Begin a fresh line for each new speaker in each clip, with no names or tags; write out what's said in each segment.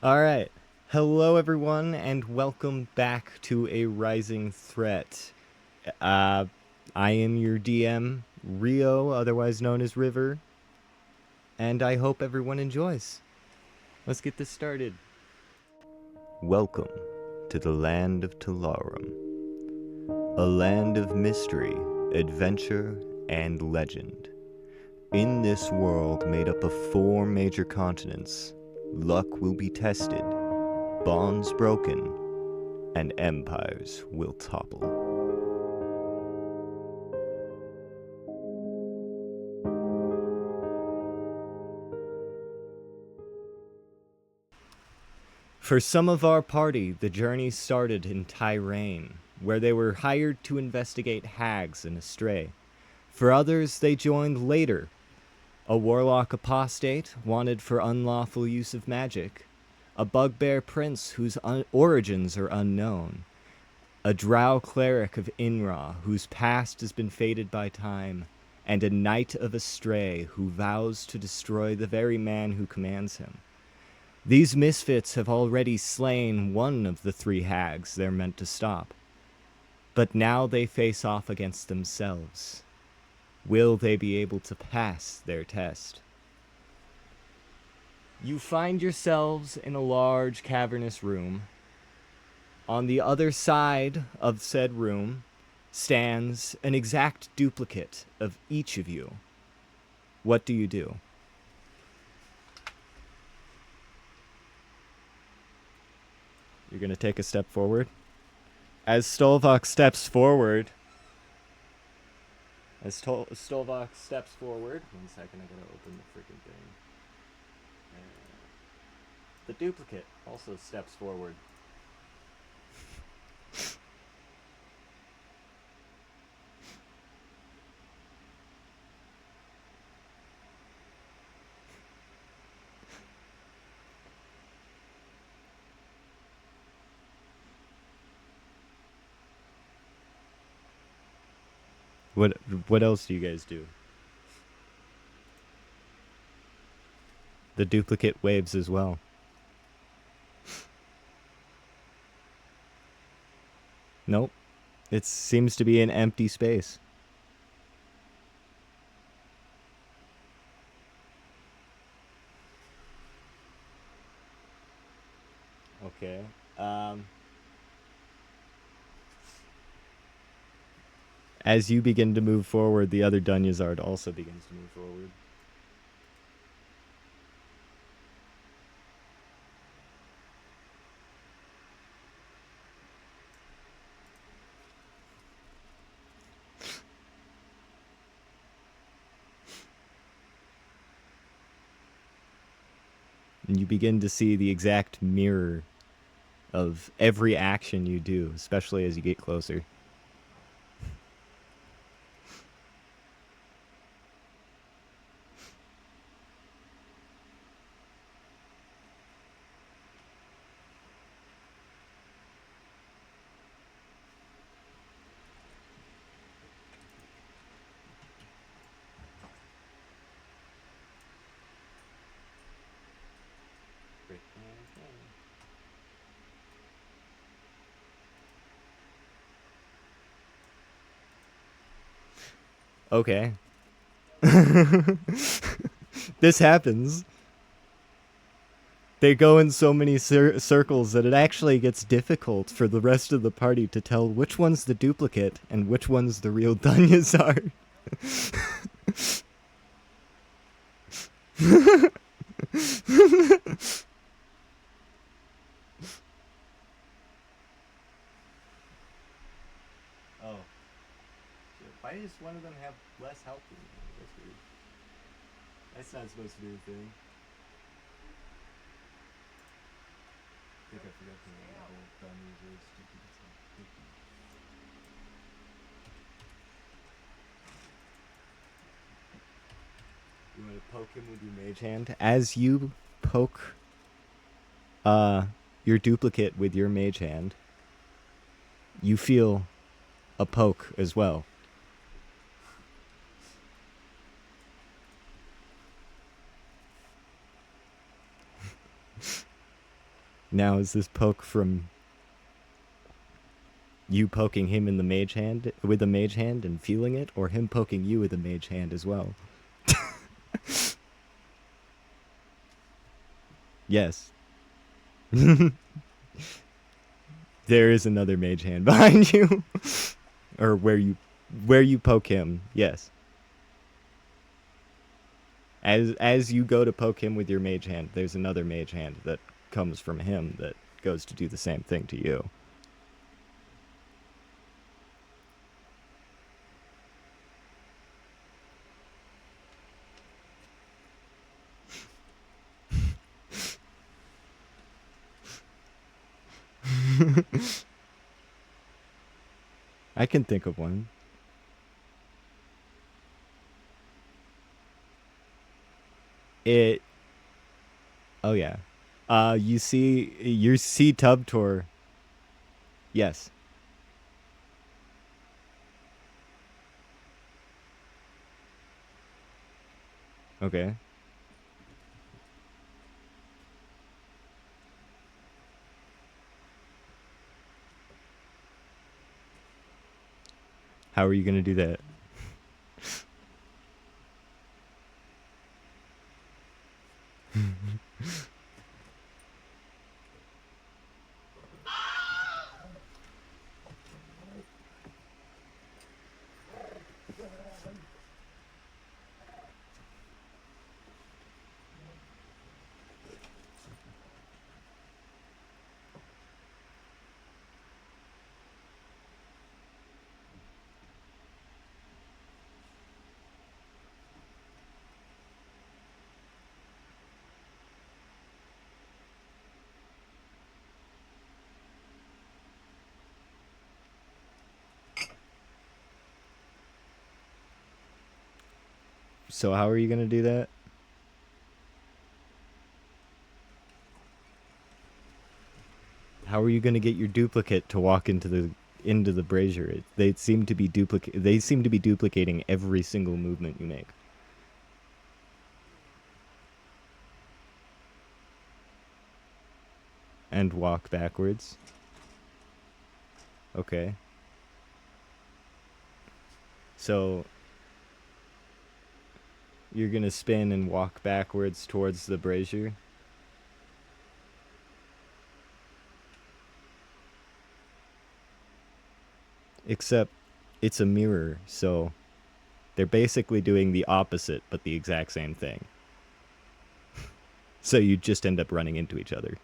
Alright. Hello, everyone, and welcome back to A Rising Threat. Uh, I am your DM, Rio, otherwise known as River, and I hope everyone enjoys. Let's get this started. Welcome to the land of Tellarum, a land of mystery, adventure, and legend. In this world made up of 4 major continents, luck will be tested, bonds broken, and empires will topple. For some of our party, the journey started in Tyrain, where they were hired to investigate hags and astray. For others, they joined later. A warlock apostate wanted for unlawful use of magic, a bugbear prince whose origins are unknown, a drow cleric of Inra whose past has been faded by time, and a knight of Astray who vows to destroy the very man who commands him. These misfits have already slain one of the 3 hags they're meant to stop, but now they face off against themselves. Will they be able to pass their test? You find yourselves in a large cavernous room. On the other side of said room stands an exact duplicate of each of you. What do you do? You're going to take a step forward. As Stolvok steps forward, one second, I gotta open the freaking thing. The duplicate also steps forward. What else do you guys do? The duplicate waves as well. Nope. It seems to be an empty space. Okay. As you begin to move forward, the other Dunyazard also begins to move forward. And you begin to see the exact mirror of every action you do, especially as you get closer. Okay. This happens. They go in so many circles that it actually gets difficult for the rest of the party to tell which one's the duplicate and which one's the real Dunyazard. Oh. Why does one of them have less health than the other? That's weird. That's not supposed to be a thing. I think I forgot to enable Dunyazard's duplicates. You want to poke him with your mage hand? As you poke your duplicate with your mage hand, you feel a poke as well. Now, is this poke from you poking him in the mage hand with a mage hand and feeling it, or him poking you with a mage hand as well? Yes. There is another mage hand behind you. Or where you poke him. Yes. As you go to poke him with your mage hand, there's another mage hand that comes from him that goes to do the same thing to you. I can think of one. It. Oh yeah. You see Tub Tour. Yes. Okay. How are you gonna do that? So how are you gonna do that? How are you gonna get your duplicate to walk into the brazier? They seem to be duplicating every single movement you make. And walk backwards. Okay. So you're gonna spin and walk backwards towards the brazier. Except it's a mirror, so they're basically doing the opposite but the exact same thing. So you just end up running into each other.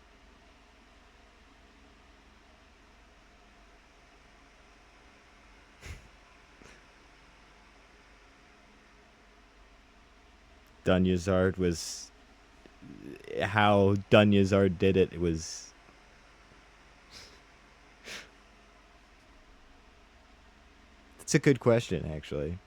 Dunyazard was how Dunyazard did it. It was it's a good question, actually.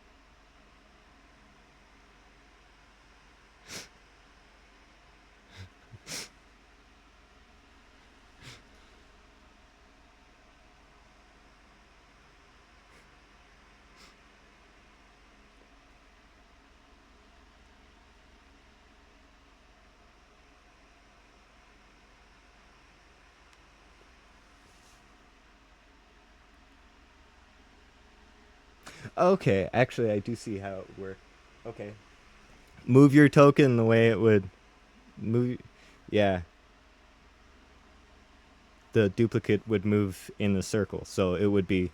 Okay, actually, I do see how it worked. Okay, move your token the way it would move. Yeah, the duplicate would move in the circle, so it would be.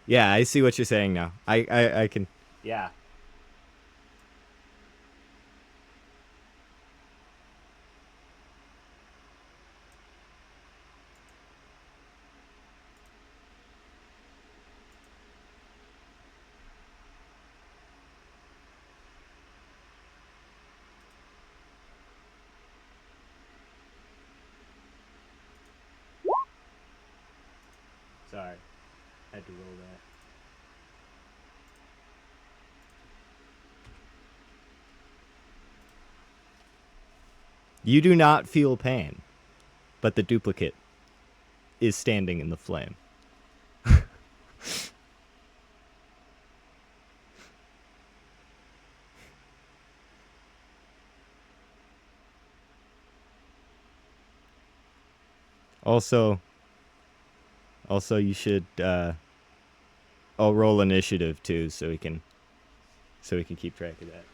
Yeah, I see what you're saying now. I can. Yeah. Sorry, had to roll that. You do not feel pain, but the duplicate is standing in the flame. Also, you should I'll roll initiative too, so we can keep track of that.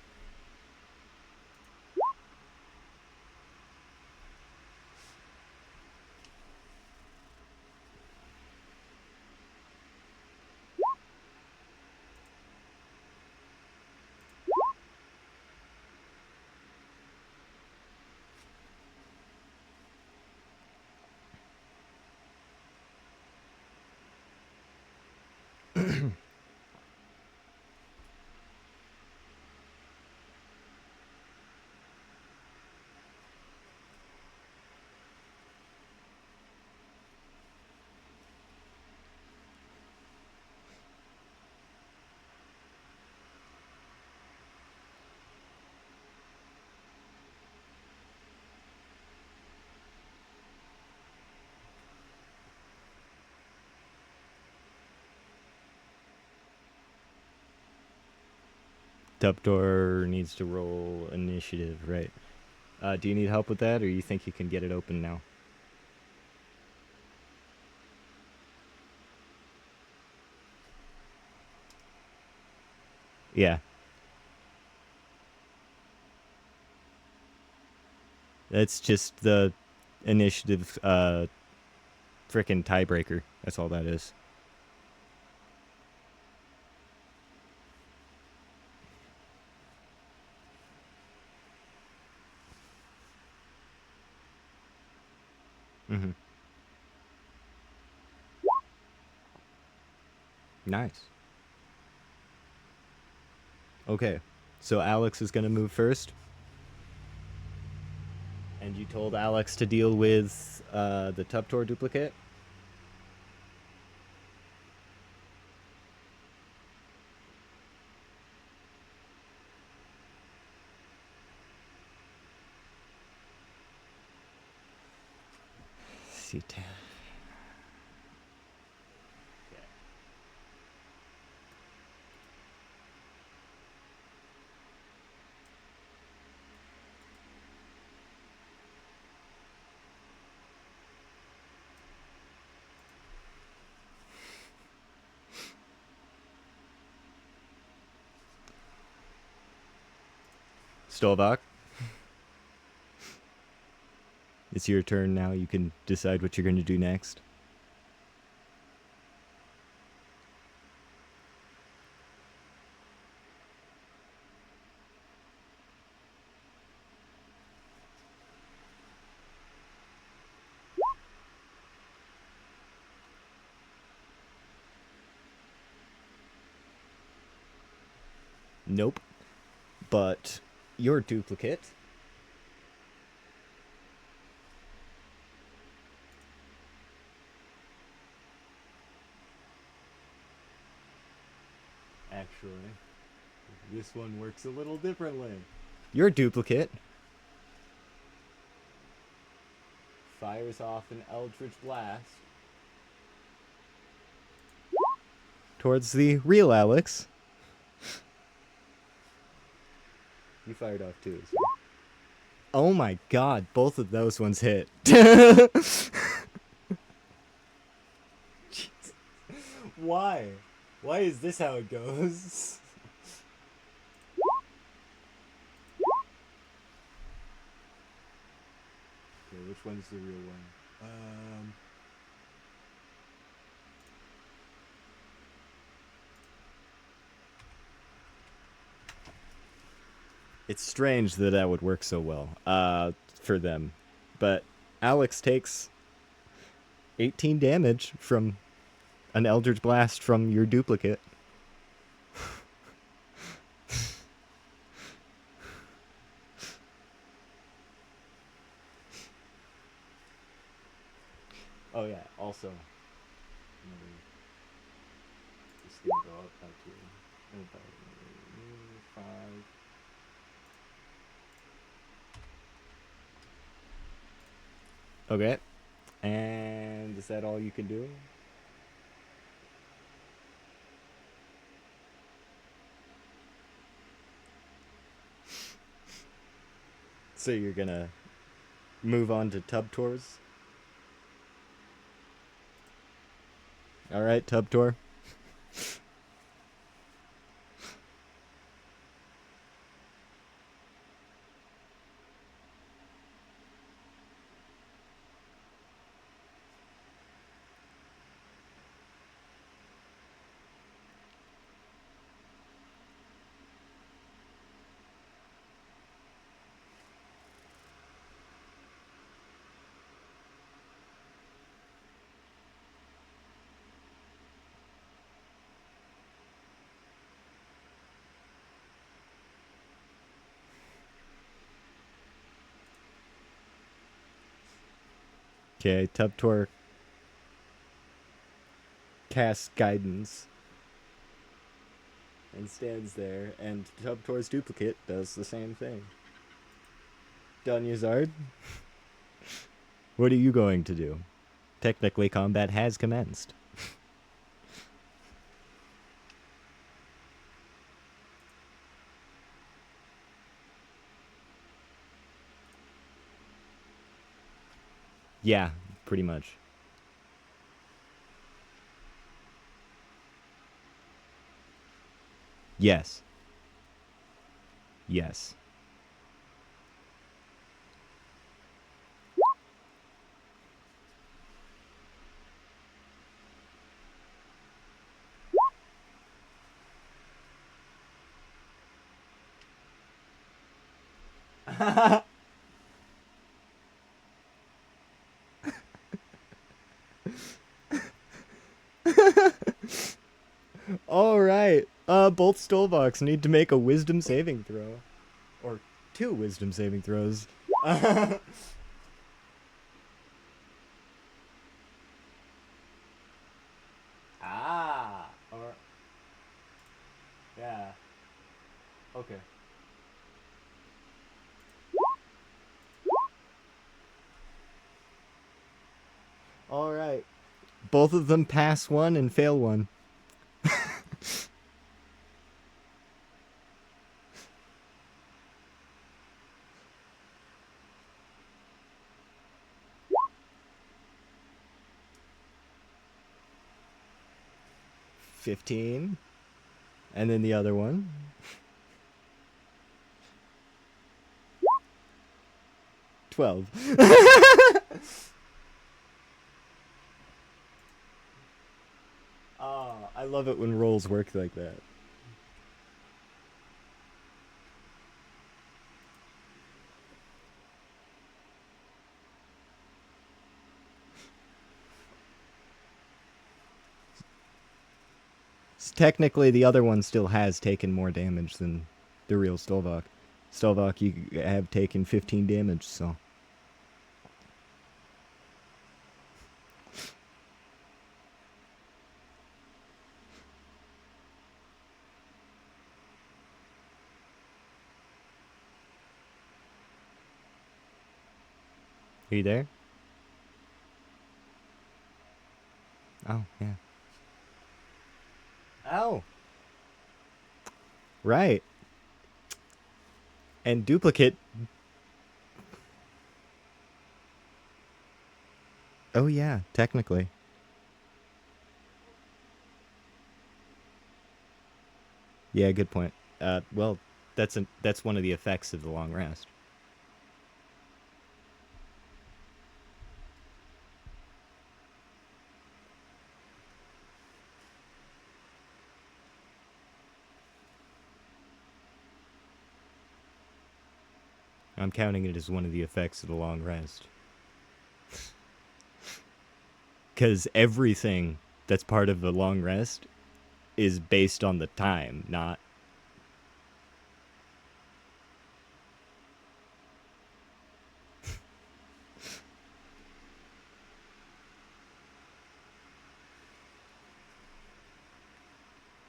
Tuptor needs to roll initiative, right? Do you need help with that, or you think you can get it open now? Yeah. That's just the initiative frickin' tiebreaker. That's all that is. Mm-hmm. Nice. Okay. So Alex is gonna move first. And you told Alex to deal with the Tuptor duplicate? C10. Stolbach, it's your turn now. You can decide what you're going to do next. Nope. But your duplicate actually, this one works a little differently. Your duplicate fires off an Eldritch Blast towards the real Alex. You fired off too. So. Oh my god, both of those ones hit. Why? Why is this how it goes? Okay, which one's the real one? It's strange that that would work so well for them. But Alex takes 18 damage from an Eldritch Blast from your duplicate. Oh yeah, also, it's gonna go up by 2. By 5. Okay. And is that all you can do? So you're gonna move on to Tub Tours? All right, Tub Tour. Okay, Tub Tour casts guidance and stands there, and Tub Tour's duplicate does the same thing. Dunyazard, what are you going to do? Technically, combat has commenced. Yeah, pretty much. Yes. Yes. All right. Both Stolbox need to make a wisdom saving throw. Or 2 wisdom saving throws. Ah. Or yeah. Okay. All right. Both of them pass 1 and fail 1. $15. And then the other one. $12. Oh, I love it when rolls work like that. Technically, the other one still has taken more damage than the real Stolvok. Stolvok, you have taken 15 damage, so. Are you there? Oh, yeah. Oh. Right. And duplicate. Oh, yeah, technically. Yeah, good point. Well, that's one of the effects of the long rest. I'm counting it as one of the effects of the long rest. Because everything that's part of the long rest is based on the time, not.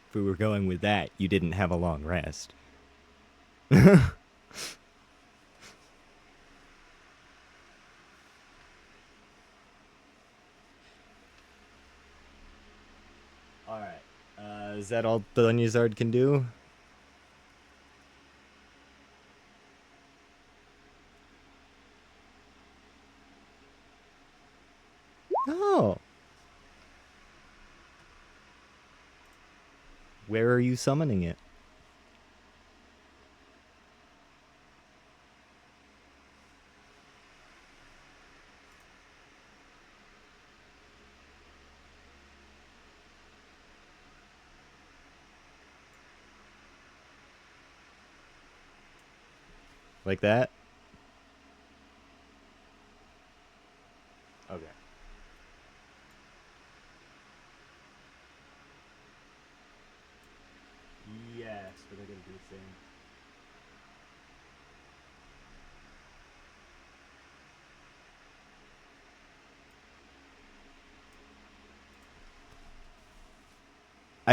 If we were going with that, you didn't have a long rest. Alright. Is that all Dunyazard can do? Oh. Where are you summoning it? Like that? Okay. Yes, but they're gonna do the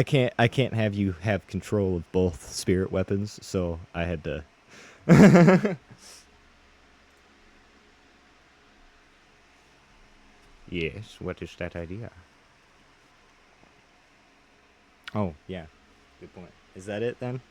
same. I can't have you have control of both spirit weapons, so I had to. Yes, what is that idea? Oh, yeah. Good point. Is that it then?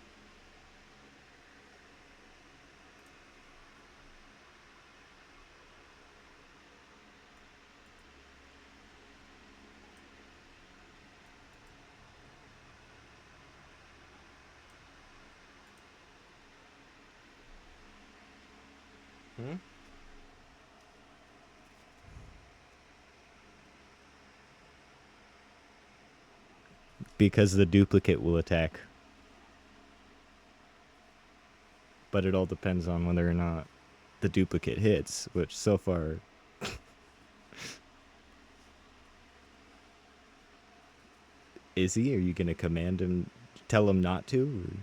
Hmm? Because the duplicate will attack. But it all depends on whether or not the duplicate hits, which so far. Is he? Are you going to command him, tell him not to? Or?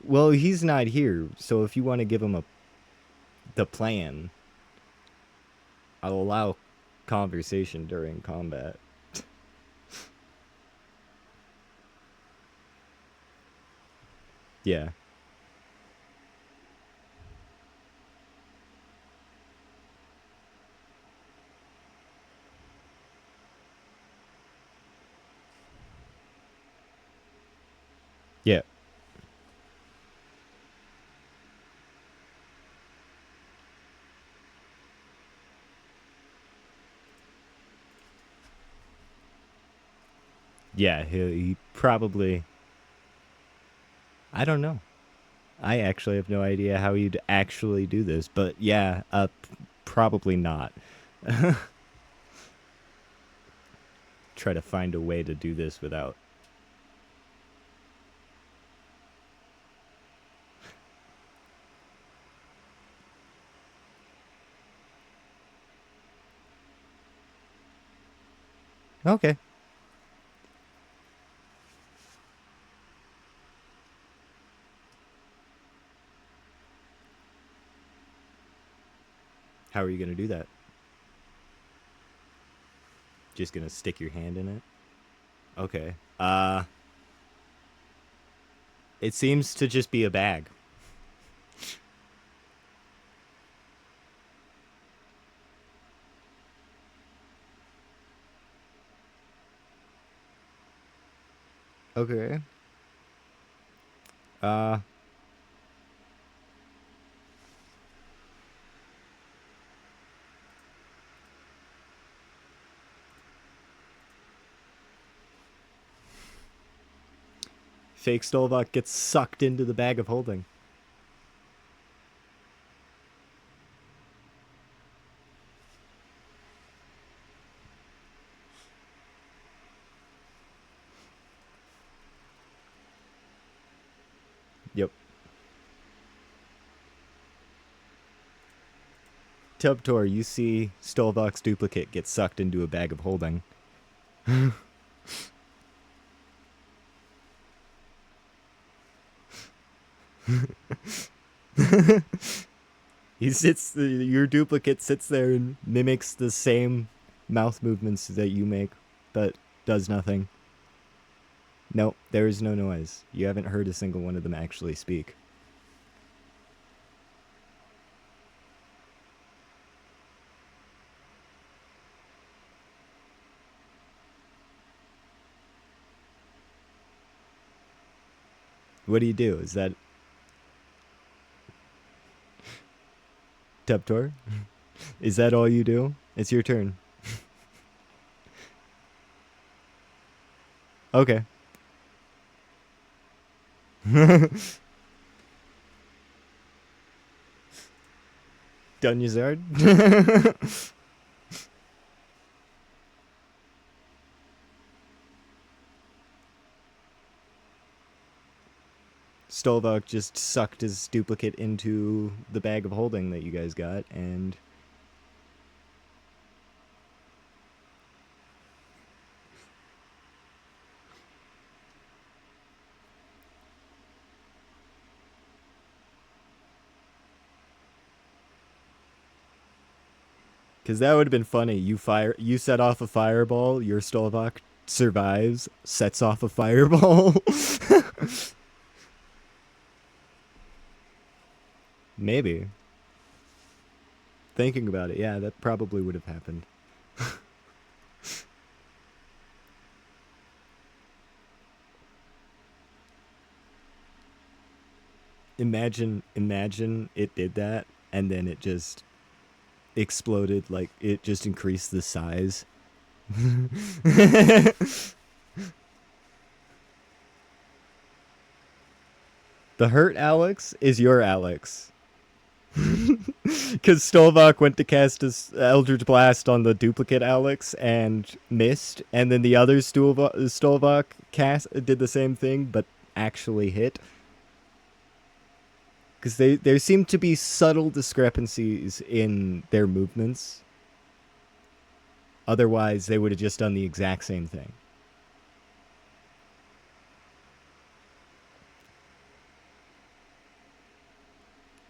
Well, he's not here, so if you want to give him the plan, I'll allow conversation during combat. Yeah. Yeah. Yeah, he probably. I don't know. I actually have no idea how you'd actually do this, but yeah, probably not. Try to find a way to do this without. Okay. How are you going to do that? Just going to stick your hand in it? Okay. It seems to just be a bag. Okay. Uh, Fake Stolbach gets sucked into the bag of holding. Yep. Tubtor, you see Stolbach's duplicate get sucked into a bag of holding. Your duplicate sits there and mimics the same mouth movements that you make, but does nothing. Nope, there is no noise. You haven't heard a single one of them actually speak. What do you do? Is that Tubtor? Is that all you do? It's your turn. Okay. Dunyazard? Stolvok just sucked his duplicate into the bag of holding that you guys got, and because that would have been funny. You set off a fireball. Your Stolvok survives, sets off a fireball. Maybe. Thinking about it, yeah, that probably would have happened. Imagine it did that, and then it just exploded. Like it just increased the size. The hurt Alex is your Alex. Because Stolvok went to cast his Eldritch Blast on the duplicate Alex and missed, and then the other Stolvok did the same thing, but actually hit. Because there seem to be subtle discrepancies in their movements. Otherwise, they would have just done the exact same thing.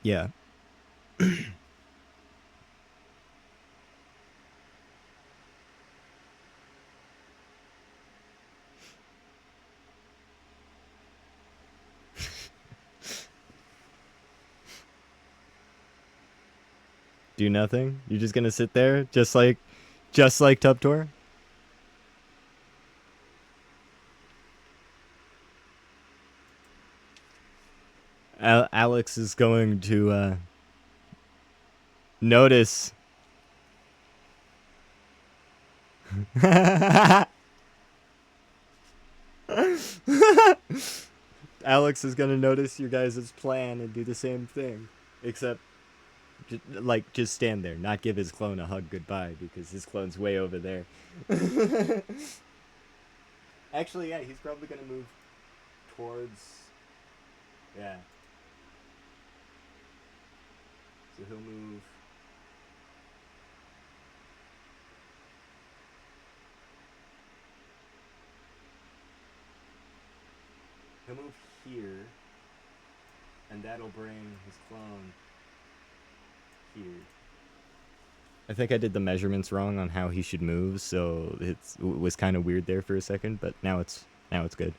Yeah. Do nothing? You're just gonna sit there, just like Tubtor? Alex is going to notice. Alex is gonna notice your guys' plan and do the same thing, except just stand there, not give his clone a hug goodbye because his clone's way over there. Actually, yeah, he's probably gonna move towards. Yeah. So he'll move. He'll move here, and that'll bring his clone here. I think I did the measurements wrong on how he should move, so it was kind of weird there for a second, but now it's good.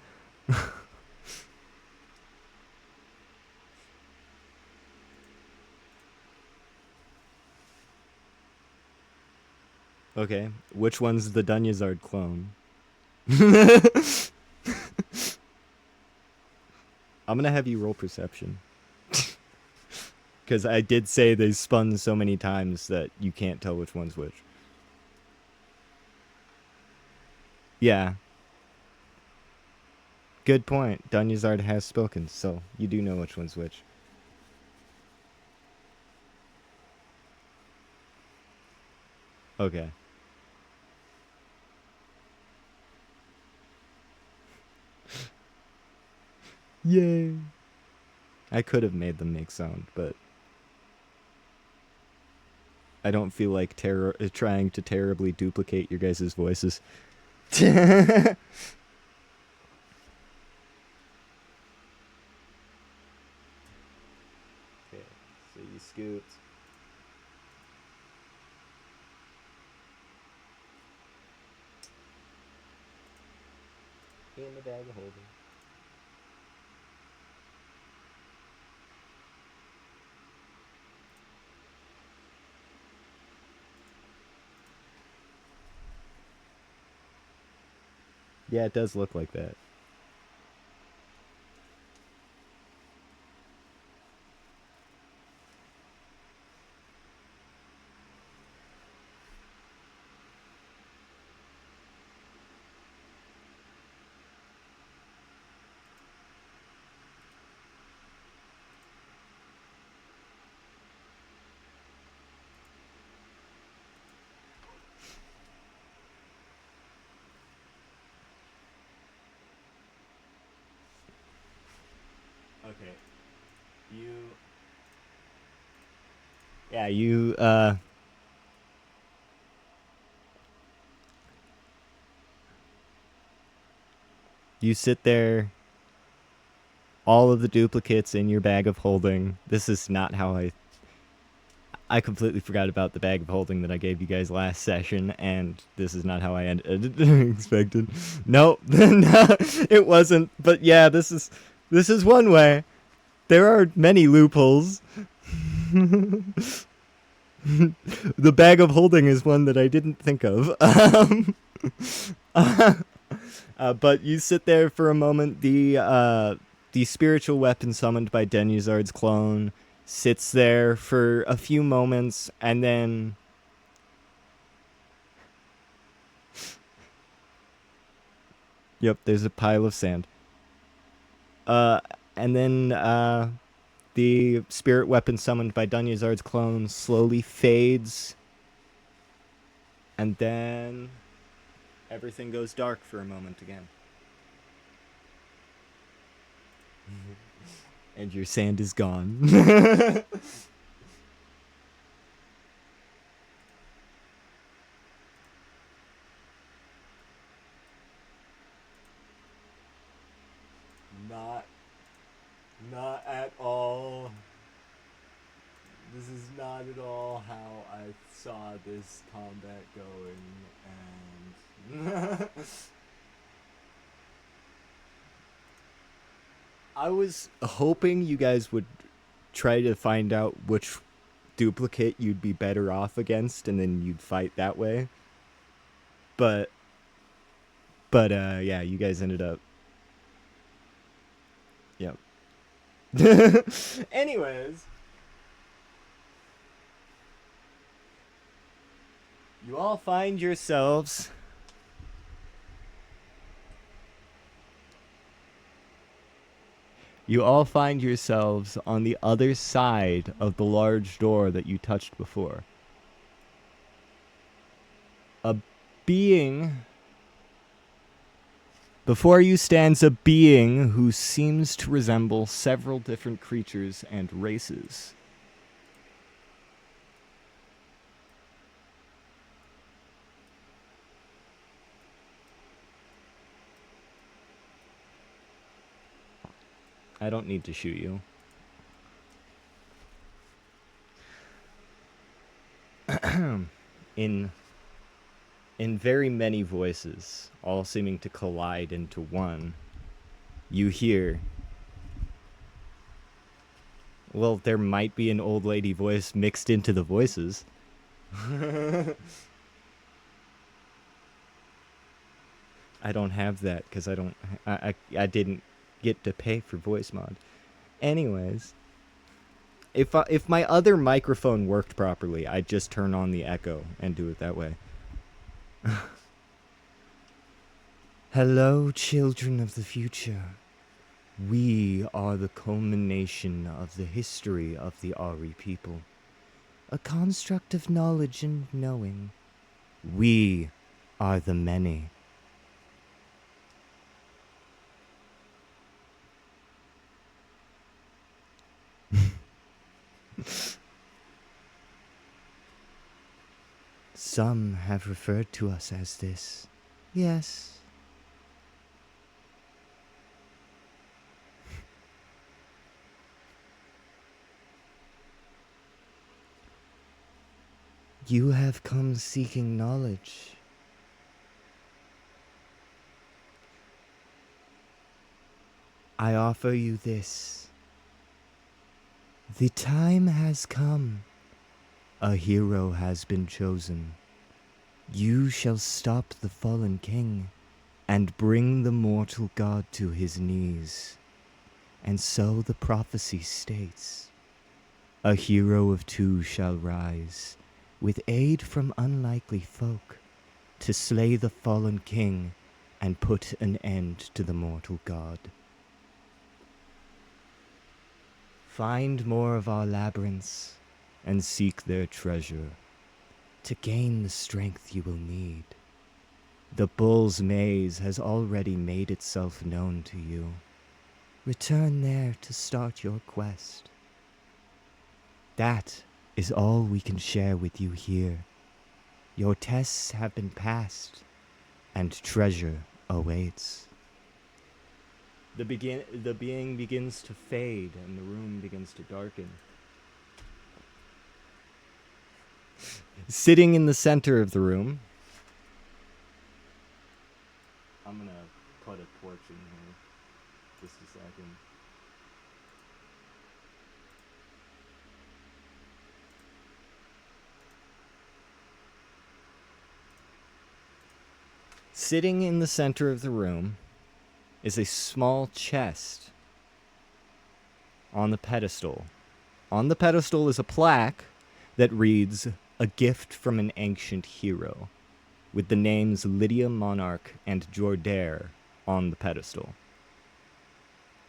Okay, which one's the Dunyazard clone? I'm gonna have you roll perception. Because I did say they spun so many times that you can't tell which one's which. Yeah. Good point. Dunyazard has spoken, so you do know which one's which. Okay. Yay. I could have made them make sound, but I don't feel like trying to terribly duplicate your guys' voices. Okay, so you scoot. In the bag of holding. Yeah, it does look like that. Yeah, you sit there, all of the duplicates in your bag of holding. This is not how I completely forgot about the bag of holding that I gave you guys last session, and this is not how I expected. No, no, it wasn't. But yeah, this is one way. There are many loopholes. The bag of holding is one that I didn't think of. But you sit there for a moment. The spiritual weapon summoned by Denuzard's clone sits there for a few moments, and then yep, there's a pile of sand. Uh, and then the spirit weapon summoned by Dunyazard's clone slowly fades, and then everything goes dark for a moment again. And your sand is gone. Not, not at all. This is not at all how I saw this combat going, and I was hoping you guys would try to find out which duplicate you'd be better off against, and then you'd fight that way. But, yeah, you guys ended up. Yep. Anyways, you all find yourselves on the other side of the large door that you touched before. A being. Before you stands a being who seems to resemble several different creatures and races. I don't need to shoot you. in very many voices, all seeming to collide into one, you hear. Well, there might be an old lady voice mixed into the voices. I don't have that because I didn't get to pay for voice mod. Anyways, if my other microphone worked properly, I'd just turn on the echo and do it that way. Hello, children of the future. We are the culmination of the history of the Ari people. A construct of knowledge and knowing. We are the many. Some have referred to us as this. Yes. You have come seeking knowledge. I offer you this. The time has come. A hero has been chosen. You shall stop the fallen king and bring the mortal god to his knees. And so the prophecy states, a hero of two shall rise, with aid from unlikely folk, to slay the fallen king and put an end to the mortal god. Find more of our labyrinths and seek their treasure. To gain the strength you will need. The bull's maze has already made itself known to you. Return there to start your quest. That is all we can share with you here. Your tests have been passed, and treasure awaits. The being begins to fade, and the room begins to darken. Sitting in the center of the room, I'm gonna put a torch in here. Just a second. Sitting in the center of the room is a small chest on the pedestal. On the pedestal is a plaque that reads, "A gift from an ancient hero," with the names Lydia Monarch and Jordair on the pedestal.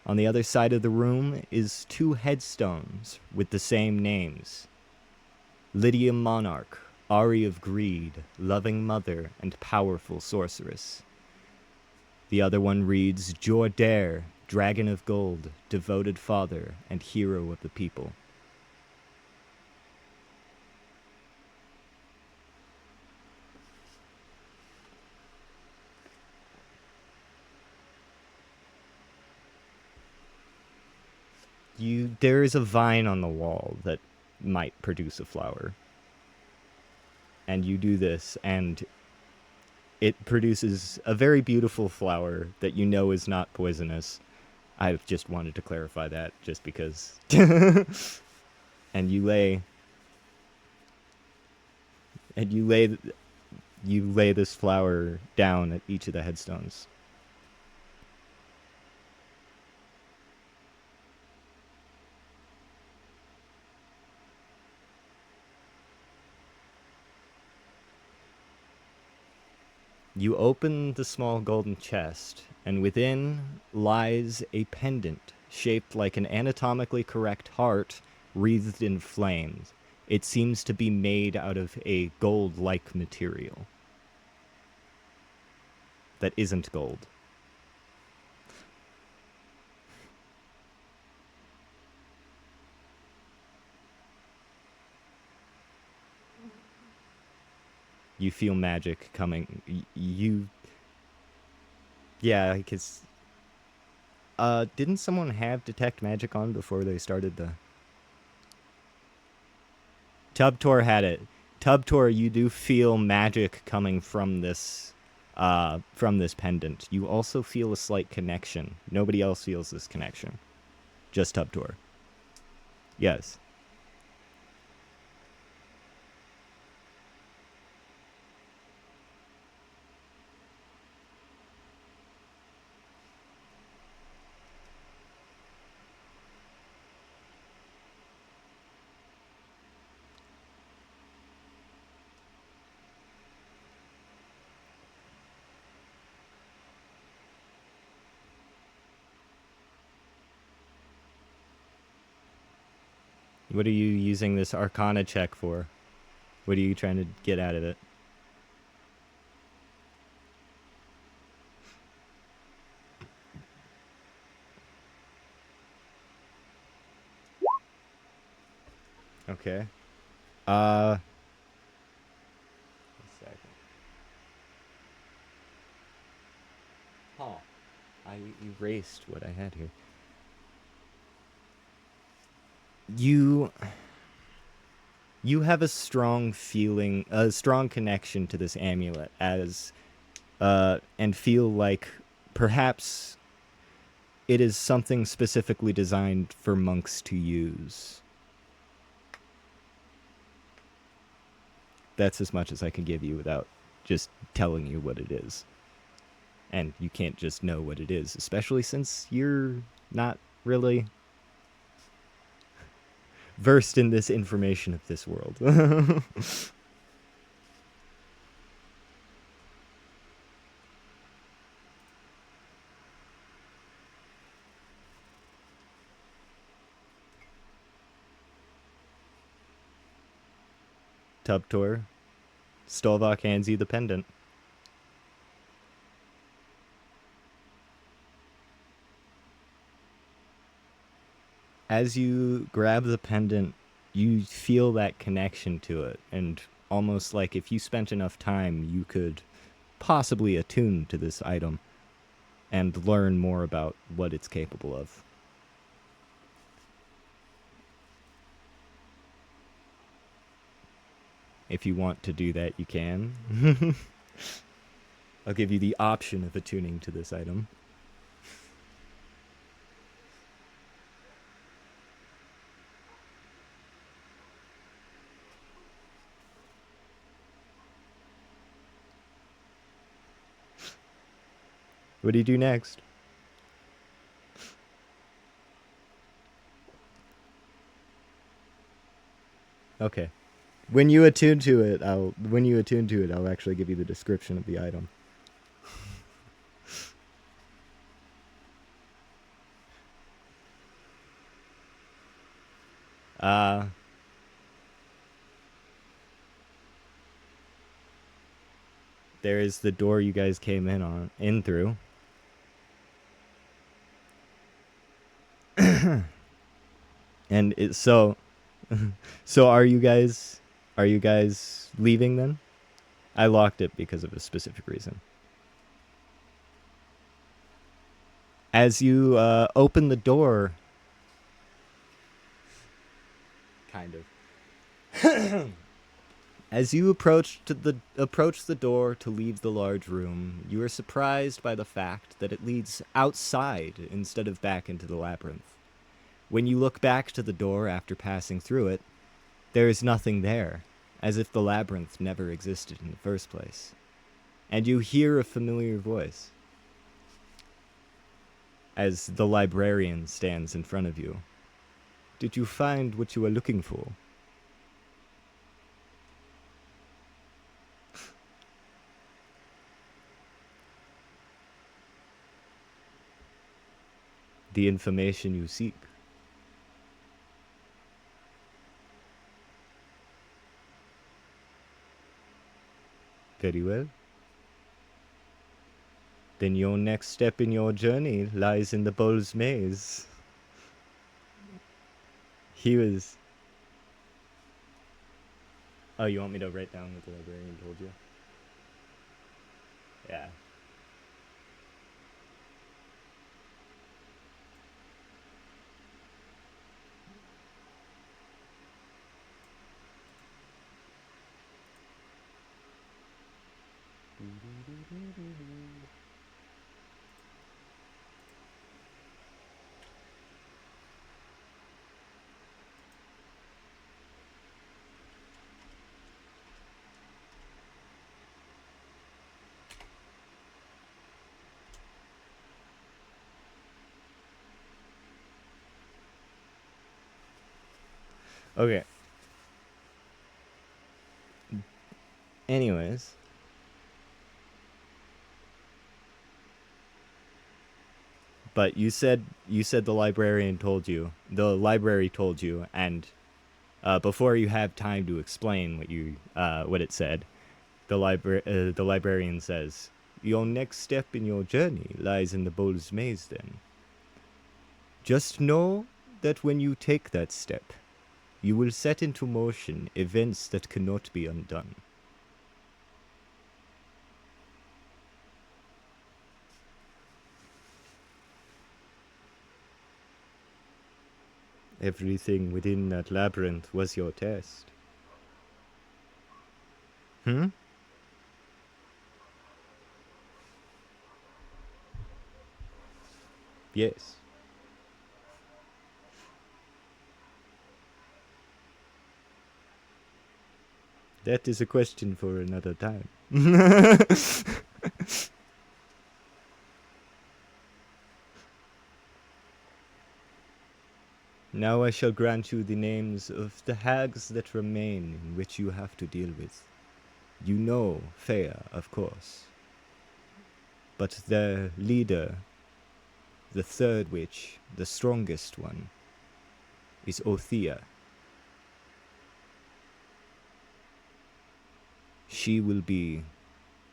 On the other side of the room is 2 headstones with the same names. Lydia Monarch, Ari of Greed, Loving Mother, and Powerful Sorceress. The other one reads, Jordair, Dragon of Gold, Devoted Father, and Hero of the People. There is a vine on the wall that might produce a flower. And you do this, and it produces a very beautiful flower that you know is not poisonous. I just wanted to clarify that, just because. And you lay this flower down at each of the headstones. You open the small golden chest, and within lies a pendant shaped like an anatomically correct heart wreathed in flames. It seems to be made out of a gold-like material that isn't gold. You feel magic coming. Yeah, because... didn't someone have Detect Magic on before they started the... Tubtor had it. Tubtor, you do feel magic coming from this pendant. You also feel a slight connection. Nobody else feels this connection. Just Tubtor. Yes. What are you using this Arcana check for? What are you trying to get out of it? Okay. A second. Huh. I erased what I had here. You have a strong feeling, a strong connection to this amulet and feel like perhaps it is something specifically designed for monks to use. That's as much as I can give you without just telling you what it is. And you can't just know what it is, especially since you're not really versed in this information of this world. Tubtor, Stolvok hands you the pendant. As you grab the pendant, you feel that connection to it, and almost like if you spent enough time, you could possibly attune to this item and learn more about what it's capable of. If you want to do that, you can. I'll give you the option of attuning to this item. What do you do next? Okay. When you attune to it, I'll actually give you the description of the item. There is the door you guys came in through. And it's so are you guys leaving then? I locked it because of a specific reason. As you open the door, kind of. As you approach the door to leave the large room, you are surprised by the fact that it leads outside instead of back into the labyrinth. When you look back to the door after passing through it, there is nothing there, as if the labyrinth never existed in the first place. And you hear a familiar voice as the librarian stands in front of you. Did you find what you were looking for? The information you seek. Very well. Then your next step in your journey lies in the Bull's Maze. He was... Oh, you want me to write down what the librarian told you? Yeah. Okay. Anyways. But you said the library told you, and before you have time to explain what it said, the librarian says, "Your next step in your journey lies in the Bull's Maze. Then, just know that when you take that step, you will set into motion events that cannot be undone." Everything within that labyrinth was your test. Yes. That is a question for another time. Now I shall grant you the names of the hags that remain in which you have to deal with. You know Thea, of course. But their leader, the third witch, the strongest one, is Othea. She will be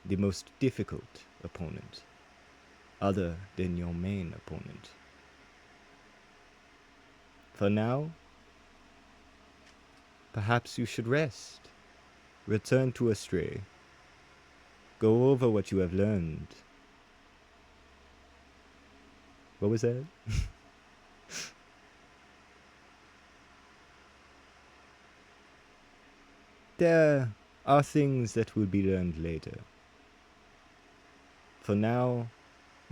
the most difficult opponent, other than your main opponent. For now, Perhaps you should rest. Return to Astray. Go over what you have learned. What was that? There are things that will be learned later. For now,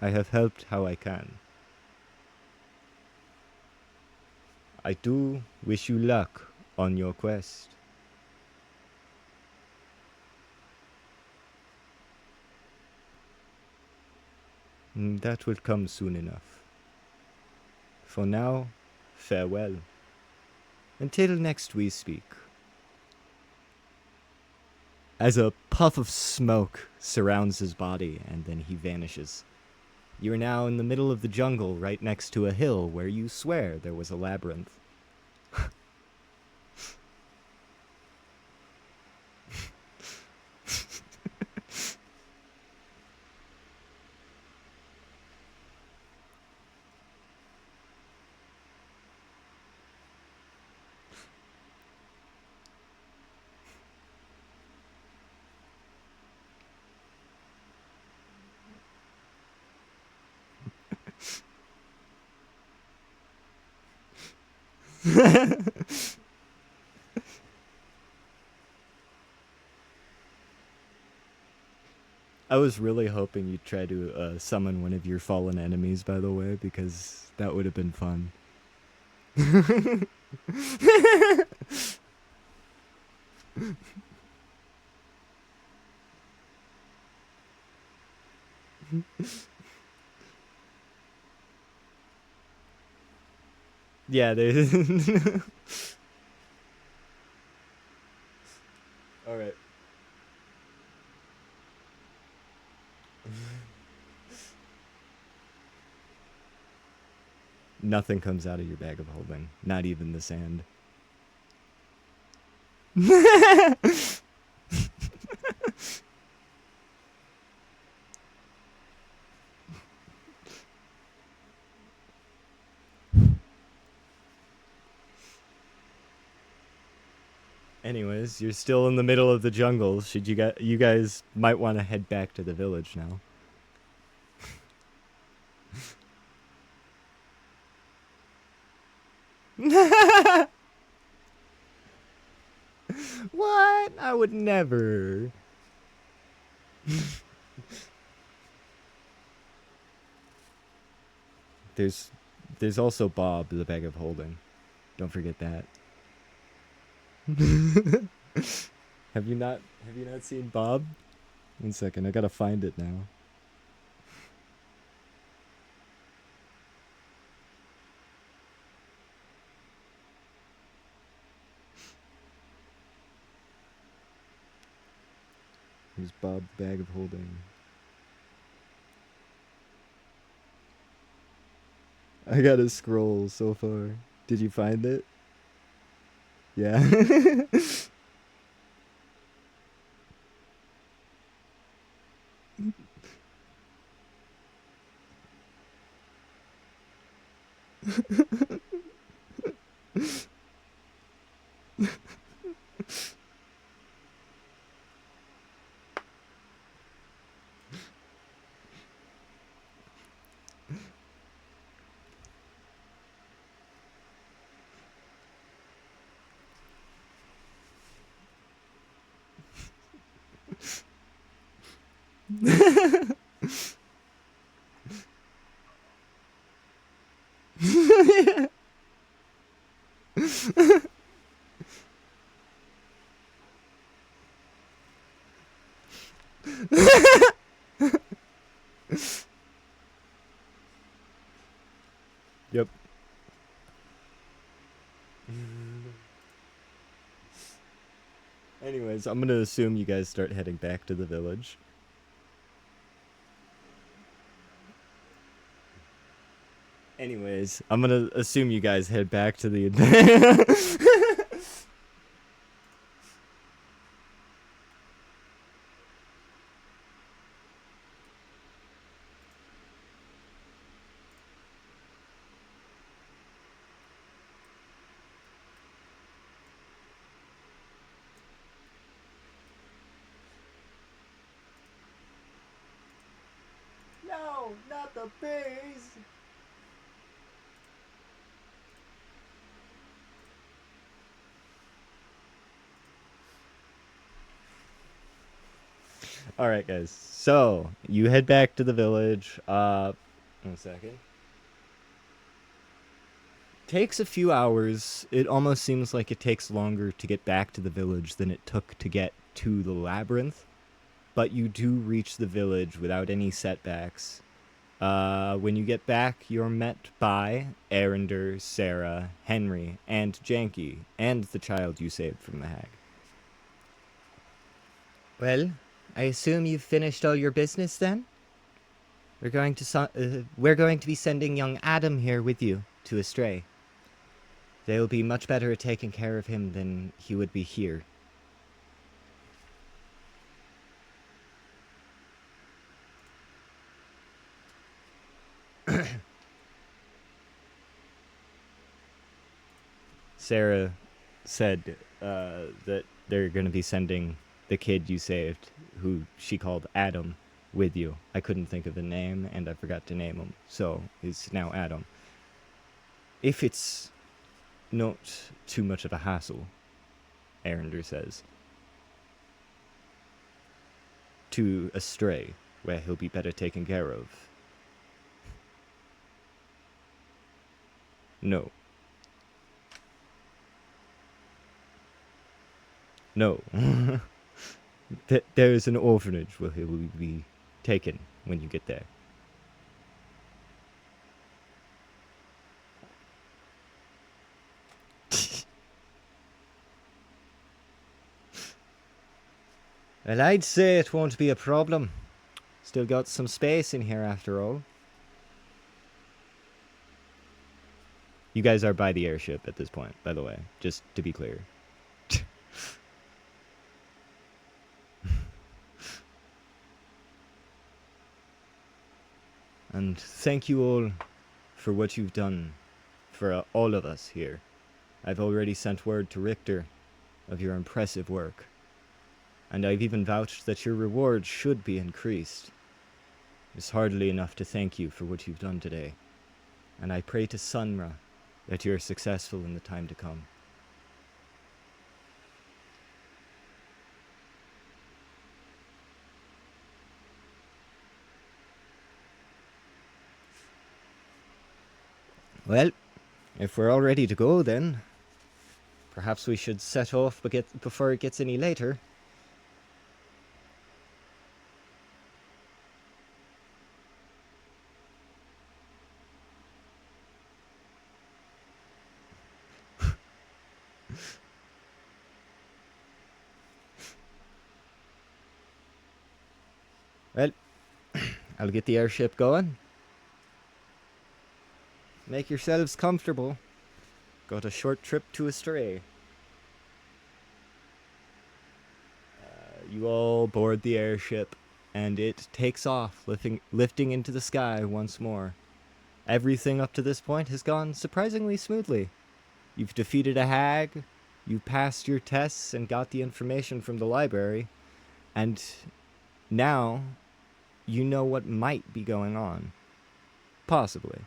I have helped how I can. I do wish you luck on your quest. That will come soon enough. For now, farewell. Until next we speak. As a puff of smoke surrounds his body, and then he vanishes. You are now in the middle of the jungle, right next to a hill where you swear there was a labyrinth. I was really hoping you'd try to summon one of your fallen enemies, by the way, because that would have been fun. Yeah, they. All right. Nothing comes out of your bag of holding, not even the sand. Anyways, you're still in the middle of the jungle. Should you guys might want to head back to the village now. What? I would never. There's also Bob, the bag of holding. Don't forget that. Have you not seen Bob? 1 second, I gotta find it now. Here's Bob's bag of holding. I gotta scroll so far. Did you find it? Yeah. Yep. Anyways, I'm gonna assume you guys start heading back to the village. Anyways, I'm gonna assume you guys head back to the the bees! Alright, guys. So, you head back to the village. 1 second. Takes a few hours. It almost seems like it takes longer to get back to the village than it took to get to the labyrinth. But you do reach the village without any setbacks. When you get back, you're met by Arender, Sarah, Henry, and Janky, and the child you saved from the hag. Well, I assume you've finished all your business then? We're going to be sending young Adam here with you to Astray. They'll be much better at taking care of him than he would be here. Sarah said that they're going to be sending the kid you saved, who she called Adam, with you. I couldn't think of a name, and I forgot to name him, so he's now Adam. If it's not too much of a hassle, Arender says. To Astray, where he'll be better taken care of. No. No. There is an orphanage where he will be taken when you get there. Well, I'd say it won't be a problem. Still got some space in here after all. You guys are by the airship at this point, by the way, just to be clear. And thank you all for what you've done for all of us here. I've already sent word to Richter of your impressive work. And I've even vouched that your reward should be increased. It's hardly enough to thank you for what you've done today. And I pray to Sunra that you're successful in the time to come. Well, if we're all ready to go then, perhaps we should set off before it gets any later. Well, I'll get the airship going. Make yourselves comfortable. Got a short trip to Astray. You all board the airship, and it takes off, lifting into the sky once more. Everything up to this point has gone surprisingly smoothly. You've defeated a hag, you passed your tests and got the information from the library, and now you know what might be going on. Possibly.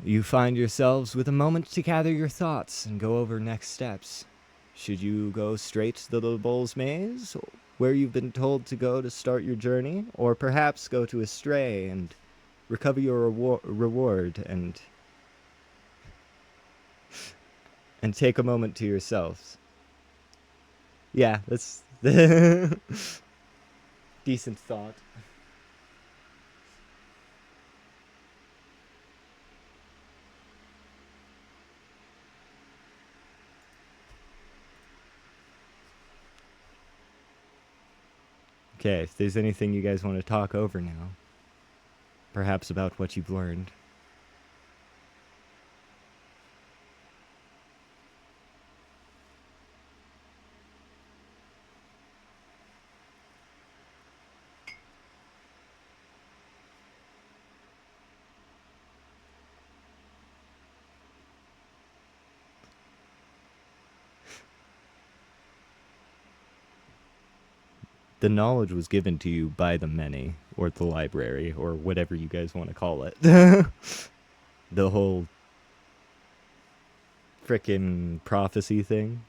You find yourselves with a moment to gather your thoughts and go over next steps. Should you go straight to the Little Bull's Maze, where you've been told to go to start your journey, or perhaps go to Astray and recover your reward and take a moment to yourselves? Yeah, that's decent thought. Okay, if there's anything you guys want to talk over now, perhaps about what you've learned. the knowledge was given to you by the many, or the library, or whatever you guys want to call it. The whole frickin' prophecy thing.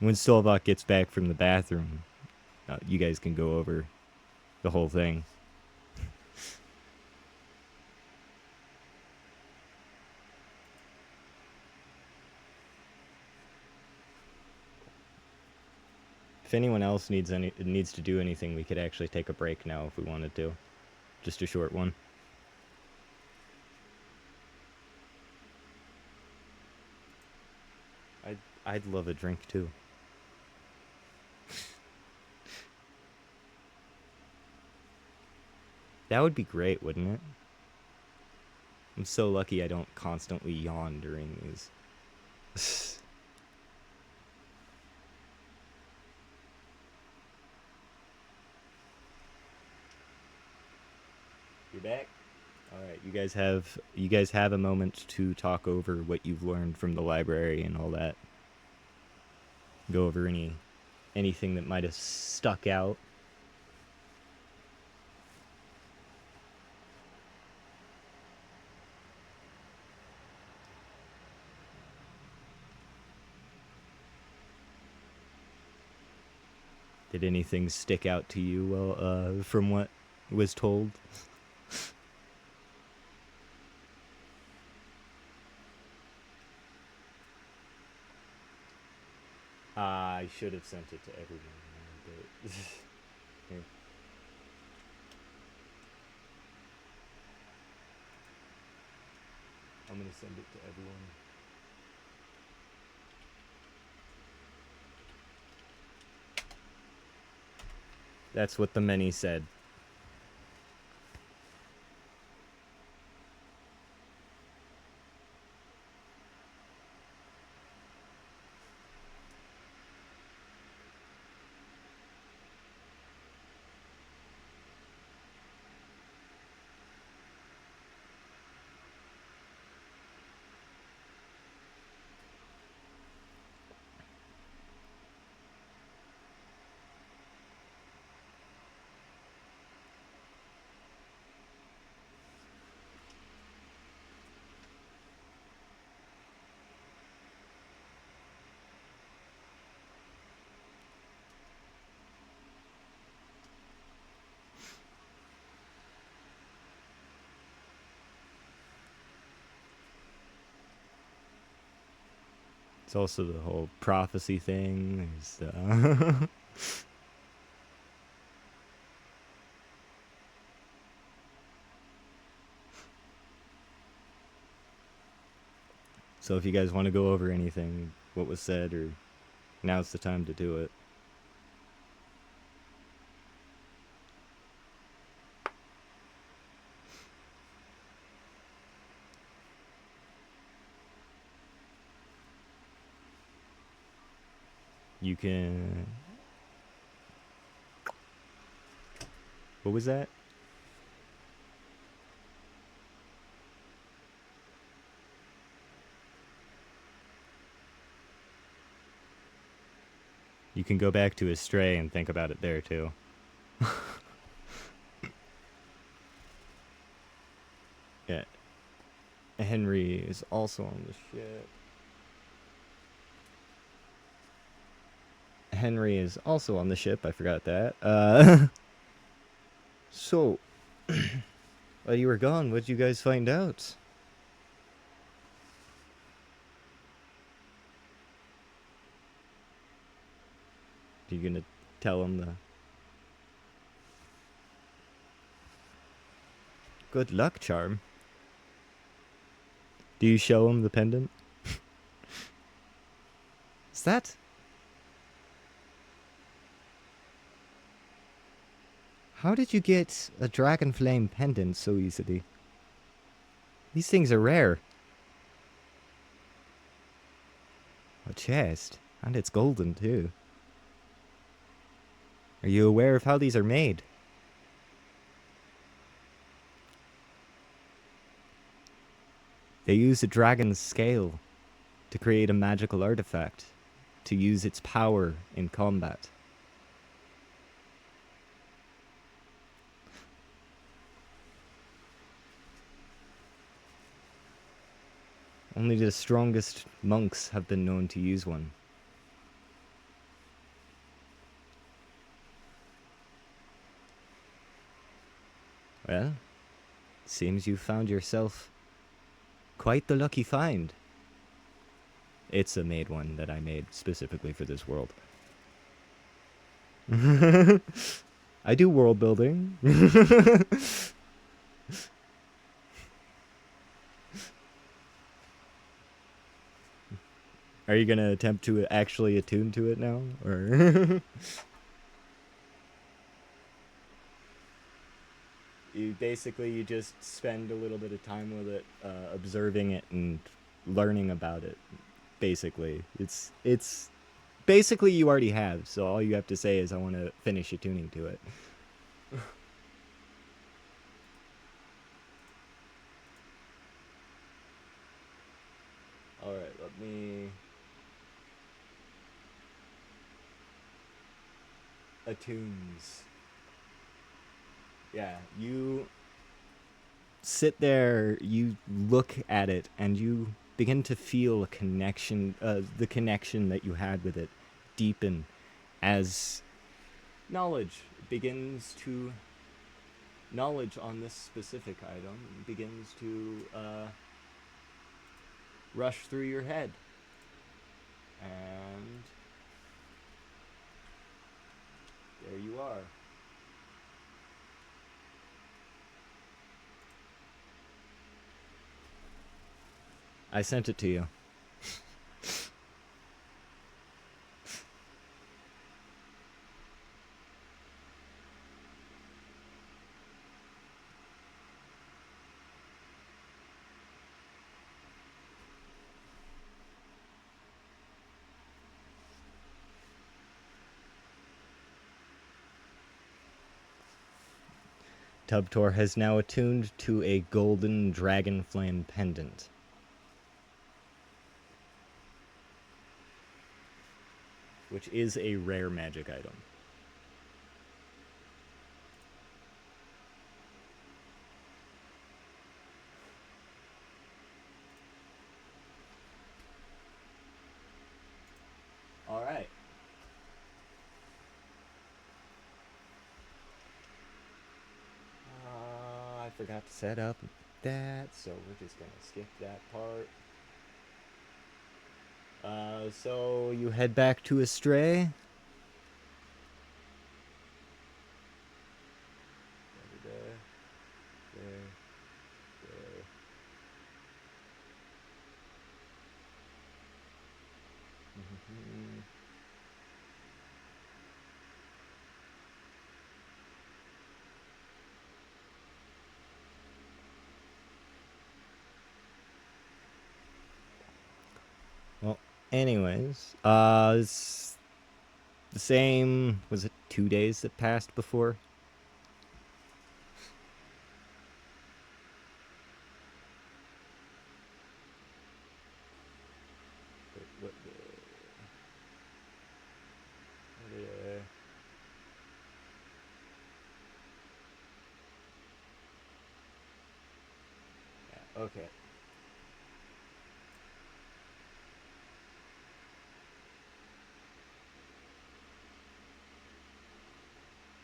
When Solvok gets back from the bathroom, you guys can go over the whole thing. If anyone else needs to do anything, we could actually take a break now if we wanted to. Just a short one. I'd love a drink too. That would be great, wouldn't it? I'm so lucky I don't constantly yawn during these. You're back? Alright, you guys have a moment to talk over what you've learned from the library and all that. Go over anything that might have stuck out. Did anything stick out to you from what was told? I should have sent it to everyone. But here. I'm gonna send it to everyone. That's what the many said. It's also the whole prophecy thing. So if you guys want to go over anything, what was said, or now's the time to do it. You can... What was that? You can go back to Astray and think about it there, too. Yeah. Henry is also on the ship. Henry is also on the ship. I forgot that. So, while you were gone, what'd you guys find out? Are you gonna tell him the... Good luck, Charm. Do you show him the pendant? Is that... How did you get a dragon flame pendant so easily? These things are rare. A chest. And it's golden, too. Are you aware of how these are made? They use a dragon's scale to create a magical artifact to use its power in combat. Only the strongest monks have been known to use one. Well, seems you found yourself quite the lucky find. It's a made one that I made specifically for this world. I do world building. Are you gonna attempt to actually attune to it now, or you just spend a little bit of time with it, observing it and learning about it? Basically, it's basically you already have. So all you have to say is, I want to finish attuning to it. All right, let me attunes. Yeah, you sit there, you look at it, and you begin to feel a connection, the connection that you had with it deepen as knowledge begins to, knowledge on this specific item begins to rush through your head. And there you are. I sent it to you. Tubtor has now attuned to a golden dragon flame pendant. Which is a rare magic item. Alright. I forgot to set up that, so we're just gonna skip that part. So you head back to Astray. Well, anyways, it's the same. Was it 2 days that passed before? Okay.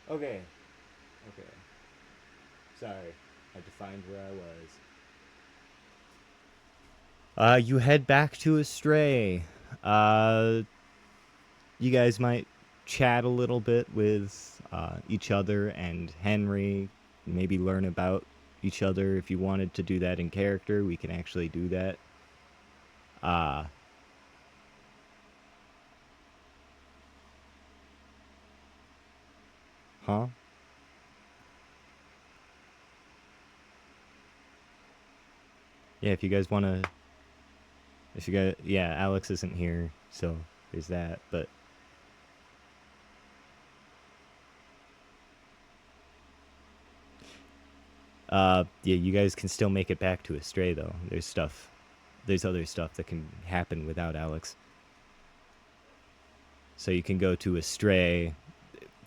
Okay. Okay. Sorry. Had to find where I was. You head back to Astray. You guys might chat a little bit with each other and Henry. Maybe learn about each other. If you wanted to do that in character, we can actually do that. Huh? Yeah, if you guys want to... If you guys... Yeah, Alex isn't here, so there's that, but... yeah, you guys can still make it back to Astray, though. There's stuff there's other stuff that can happen without Alex. So you can go to Astray,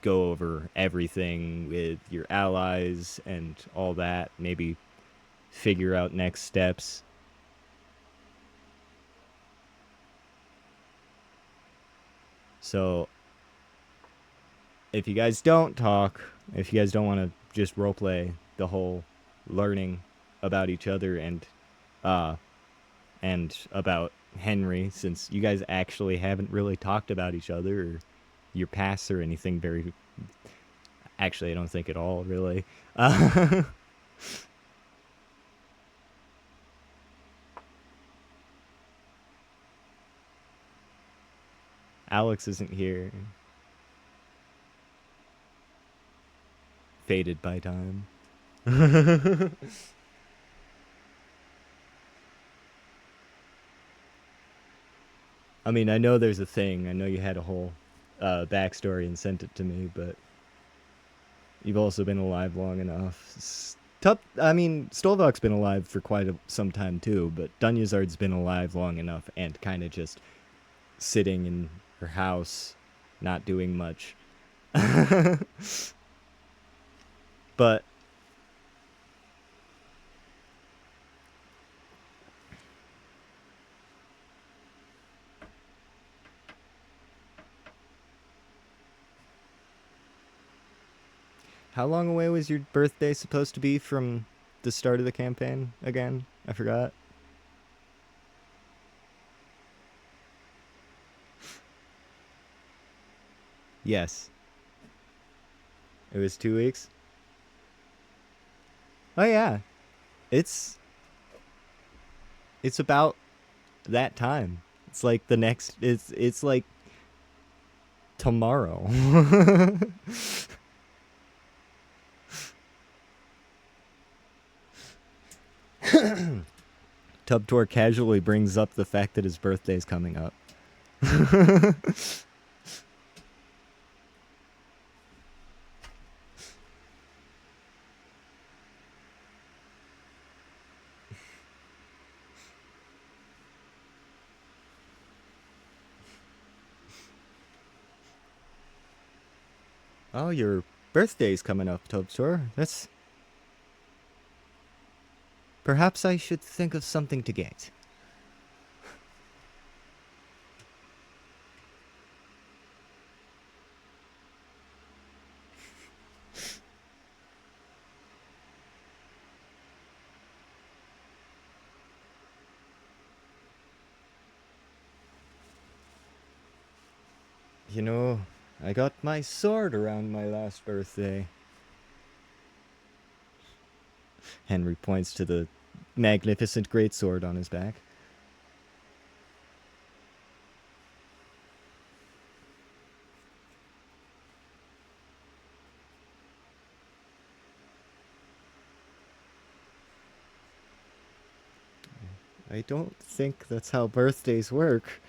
go over everything with your allies and all that, maybe figure out next steps. So if you guys don't talk, if you guys don't want to just roleplay the whole learning about each other and about Henry, since you guys actually haven't really talked about each other or your past or anything very... Actually, I don't think at all, really. Alex isn't here. Faded by time. I mean, I know there's a thing. I know you had a whole backstory and sent it to me, but you've also been alive long enough. I mean, Stolvok's been alive for some time too, but Dunyazard's been alive long enough and kind of just sitting in her house, not doing much. But how long away was your birthday supposed to be from the start of the campaign again? I forgot. Yes. It was 2 weeks? Oh yeah. It's about that time. It's like the next it's like tomorrow. Tubtor casually brings up the fact that his birthday's coming up. Oh, your birthday's coming up, Tubtor. That's... Perhaps I should think of something to get. You know, I got my sword around my last birthday. Henry points to the magnificent greatsword on his back. I don't think that's how birthdays work.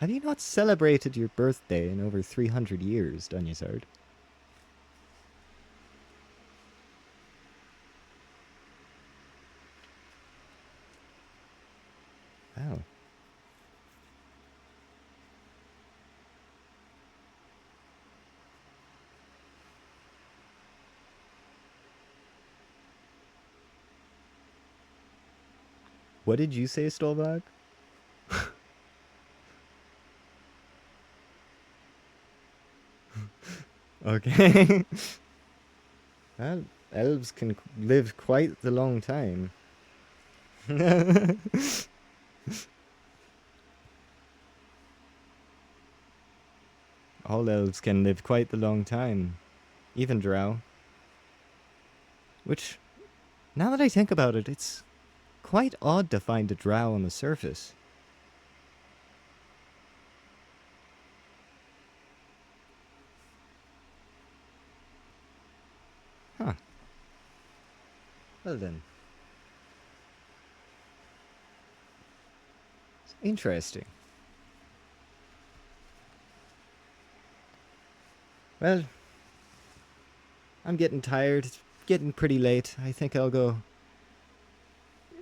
Have you not celebrated your birthday in over 300 years, Dunyazard? Oh. What did you say, Stolbog? Okay. Well, elves can live quite the long time. All elves can live quite the long time. Even drow. Which, now that I think about it, it's quite odd to find a drow on the surface. Huh. Well then. It's interesting. Well, I'm getting tired. It's getting pretty late. I think I'll go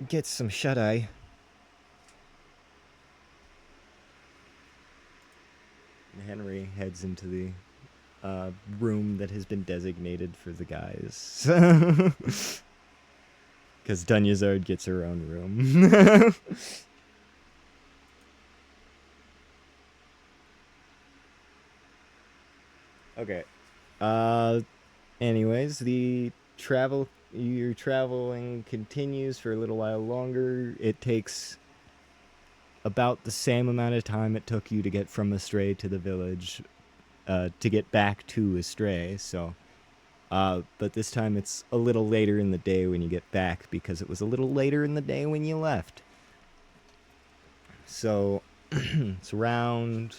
get some shut-eye. Henry heads into the room that has been designated for the guys. Because Dunyazard gets her own room. Okay. Anyways, your traveling continues for a little while longer. It takes about the same amount of time it took you to get from Astray to the village, to get back to Astray, so... but this time it's a little later in the day when you get back, because it was a little later in the day when you left. So, it's around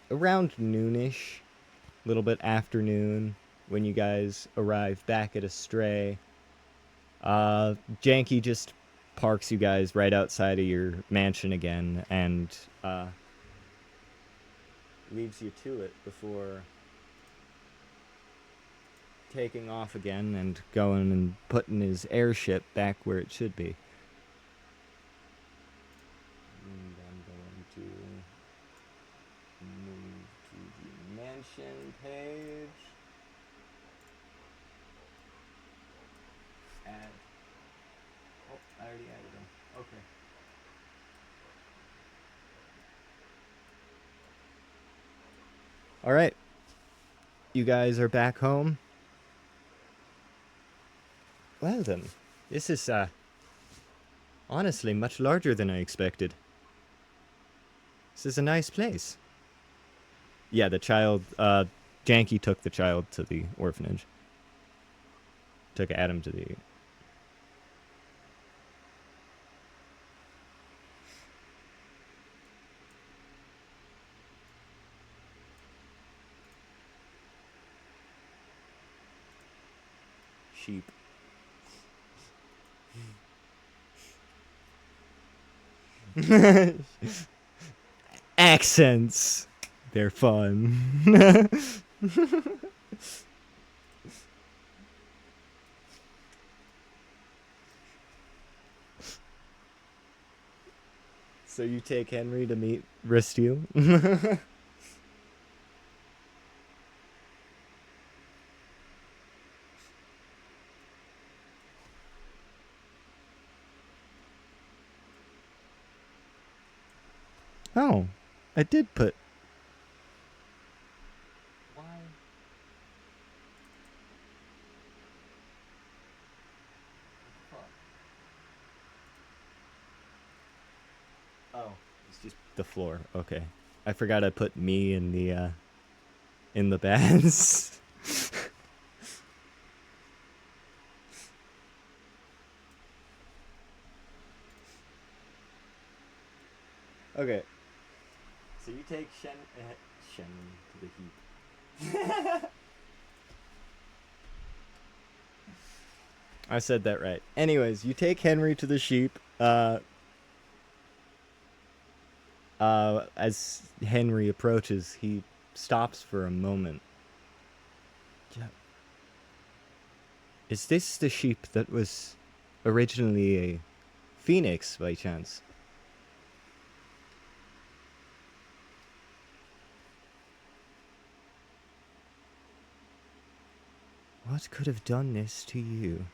noonish, a little bit afternoon, when you guys arrive back at Astray. Janky just parks you guys right outside of your mansion again, and leaves you to it before taking off again and going and putting his airship back where it should be. And I'm going to move to the mansion page. Add. Oh, I already added them. Okay. All right. You guys are back home. Well then, this is, honestly much larger than I expected. This is a nice place. Yeah, the child, Janky took the child to the orphanage. Took Adam to the... sheep. Accents. They're fun. So you take Henry to meet Ristiu? Oh, I did put... Why? Oh, it's just the floor. Okay. I forgot I put me in the baths. Okay. So you take Shen to the heap. I said that right. Anyways, you take Henry to the sheep. As Henry approaches, he stops for a moment. Yeah. Is this the sheep that was originally a phoenix, by chance? What could have done this to you?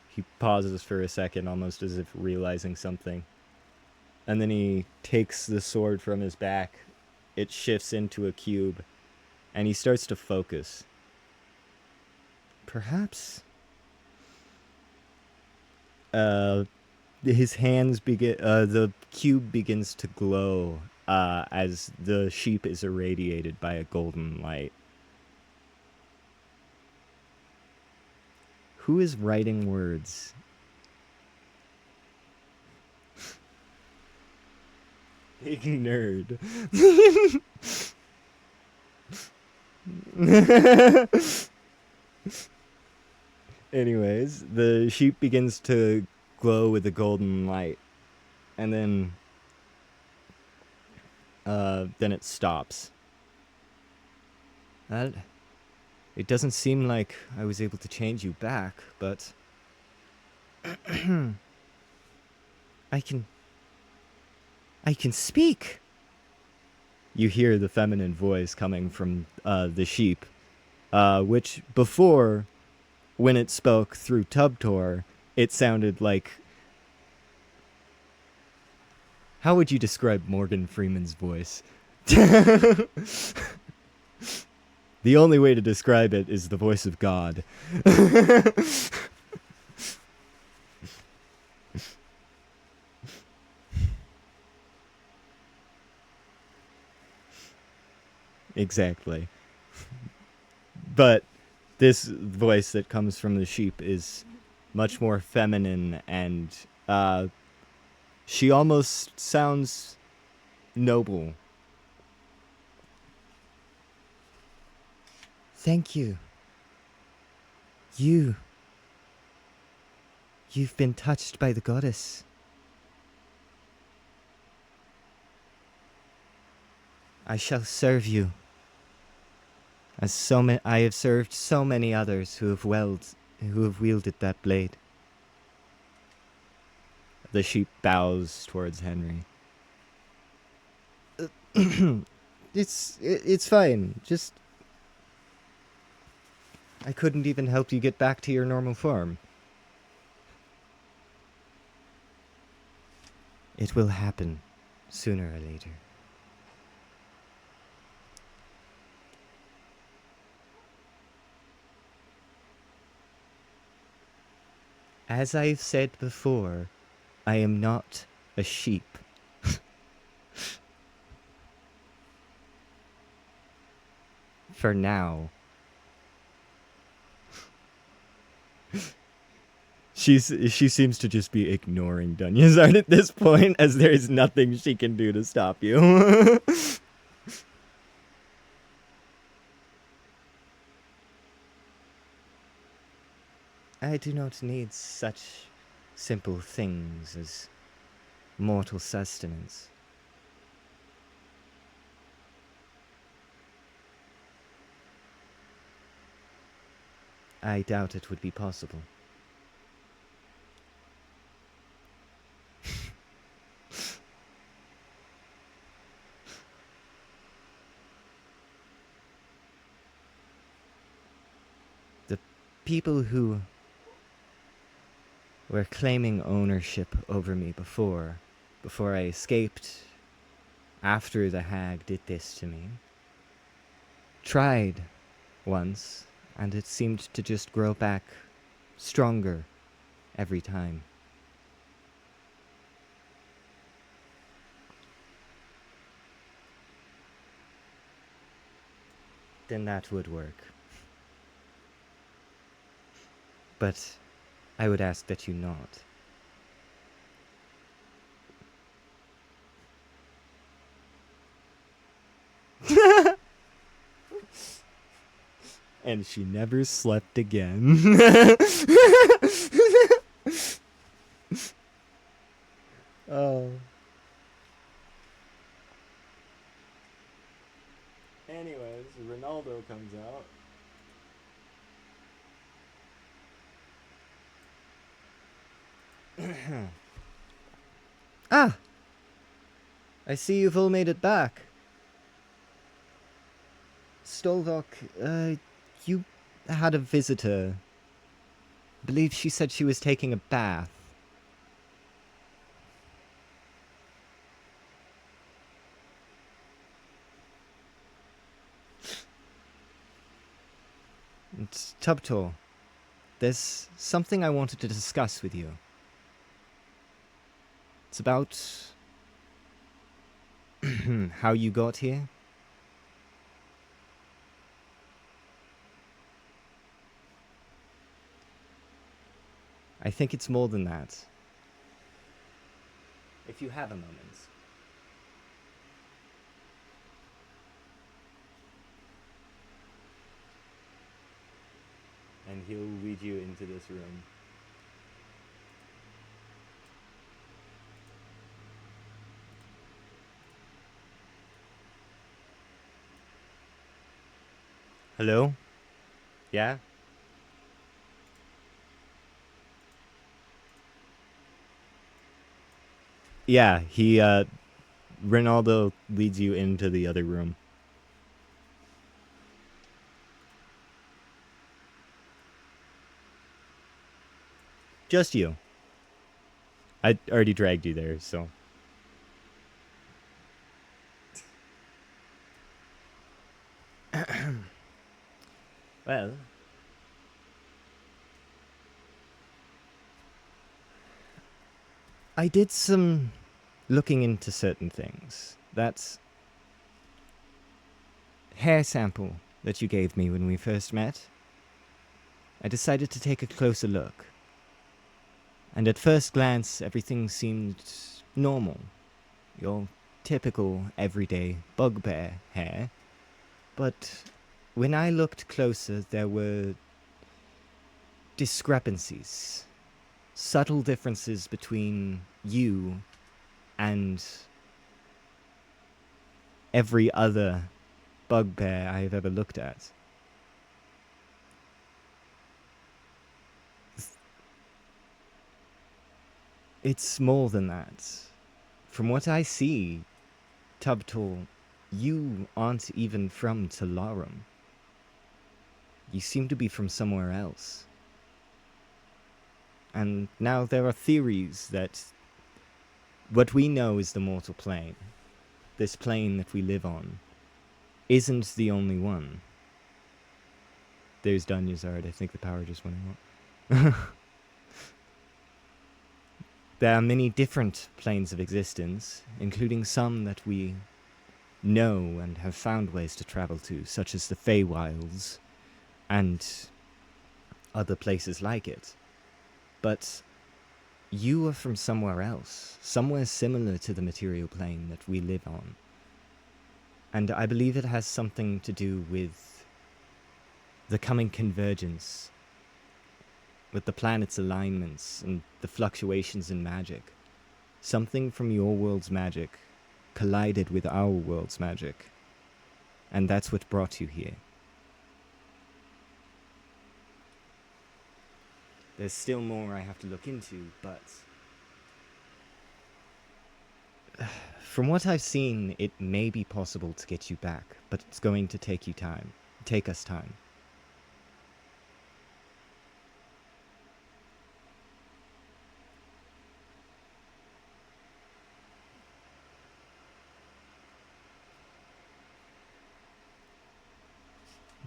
He pauses for a second, almost as if realizing something. And then he takes the sword from his back. It shifts into a cube. And he starts to focus. Perhaps... his hands begin... the cube begins to glow as the sheep is irradiated by a golden light. Who is writing words? Big nerd. Anyways, the sheep begins to glow with a golden light. And then it stops. Well, it doesn't seem like I was able to change you back, but I can speak. You hear the feminine voice coming from the sheep, which before, when it spoke through Tubtor, it sounded like. How would you describe Morgan Freeman's voice? The only way to describe it is the voice of God. Exactly. But this voice that comes from the sheep is much more feminine, and she almost sounds noble. Thank you. You've been touched by the goddess. I shall serve you. As I have served so many others who have wielded that blade. The sheep bows towards Henry. It's fine. Just I couldn't even help you get back to your normal form. It will happen sooner or later. As I've said before, I am not a sheep. For now. She seems to just be ignoring Dunyazard at this point, as there is nothing she can do to stop you. I do not need such simple things as mortal sustenance. I doubt it would be possible. The people who were claiming ownership over me before I escaped, after the hag did this to me, tried once, and it seemed to just grow back stronger every time. Then that would work. But I would ask that you not. And she never slept again. Oh. Anyways, Ronaldo comes out. Ah! I see you've all made it back. Stolvok, you had a visitor. I believe she said she was taking a bath. It's Tubtor. There's something I wanted to discuss with you. It's about how you got here. I think it's more than that. If you have a moment. And he'll lead you into this room. Hello? Yeah? Yeah, Ronaldo leads you into the other room. Just you. I already dragged you there, so. Well, I did some looking into certain things. That hair sample that you gave me when we first met, I decided to take a closer look. And at first glance, everything seemed normal. Your typical everyday bugbear hair. But when I looked closer, there were discrepancies. Subtle differences between you and every other bugbear I have ever looked at. It's more than that. From what I see, Tubtal, you aren't even from Tellarum. You seem to be from somewhere else. And now there are theories that what we know is the mortal plane, this plane that we live on, isn't the only one. There's Dunyazard. I think the power just went out. There are many different planes of existence, including some that we know and have found ways to travel to, such as the Feywilds and other places like it. But you are from somewhere else, somewhere similar to the material plane that we live on. And I believe it has something to do with the coming convergence, with the planet's alignments and the fluctuations in magic. Something from your world's magic collided with our world's magic. And that's what brought you here. There's still more I have to look into, but from what I've seen, it may be possible to get you back, but it's going to take us time.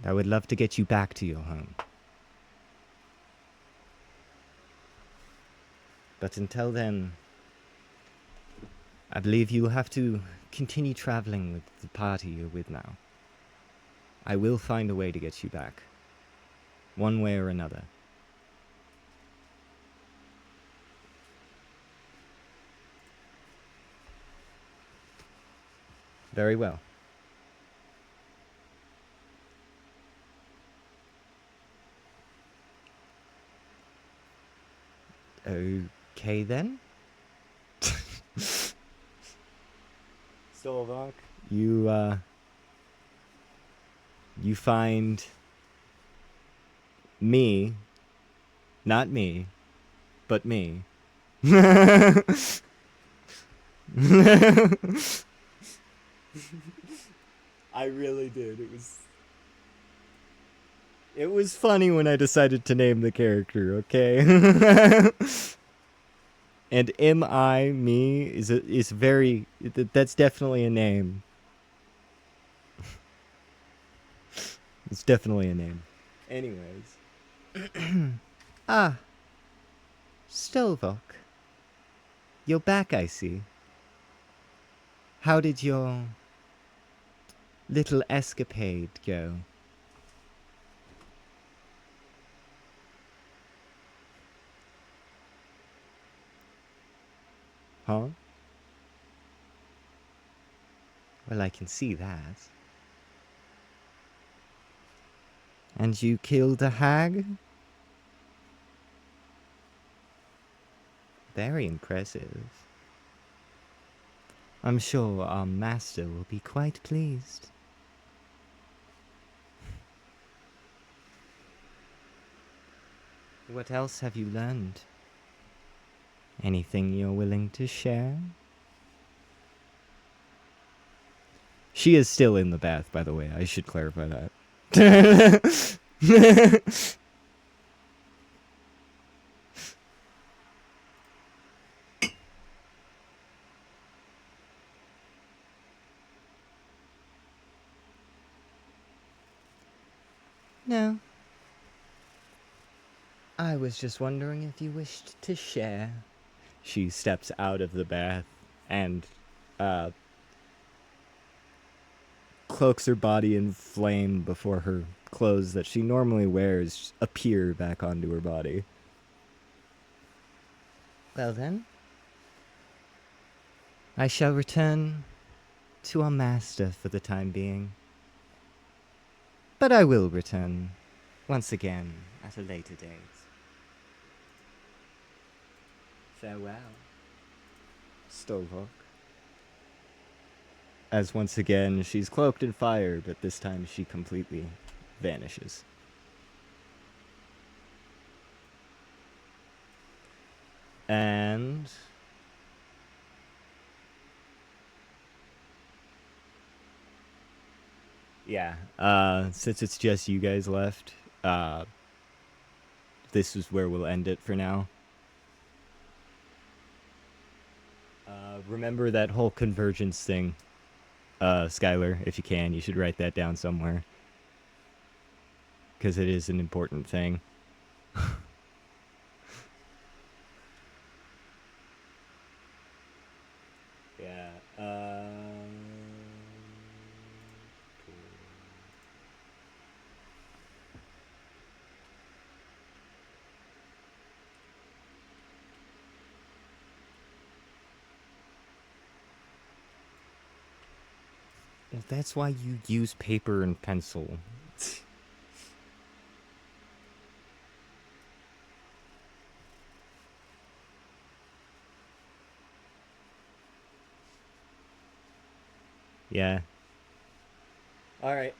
I would love to get you back to your home. But until then, I believe you will have to continue traveling with the party you're with now. I will find a way to get you back. One way or another. Very well. Okay then. Solvok, you find me, not me, but me. I really did. It was funny when I decided to name the character, okay? And me is very, that's definitely a name. It's definitely a name. Anyways. Ah, Stovok. You're back, I see. How did your little escapade go? Huh? Well, I can see that. And you killed a hag? Very impressive. I'm sure our master will be quite pleased. What else have you learned? Anything you're willing to share? She is still in the bath, by the way. I should clarify that. No. I was just wondering if you wished to share. She steps out of the bath and cloaks her body in flame before her clothes that she normally wears appear back onto her body. Well then, I shall return to our master for the time being. But I will return once again at a later date. Farewell, Stovok. As once again she's cloaked in fire, but this time she completely vanishes. And yeah, since it's just you guys left, this is where we'll end it for now. Remember that whole convergence thing, Skylar, if you can. You should write that down somewhere, because it is an important thing. Yeah. Well, that's why you use paper and pencil. Yeah. All right.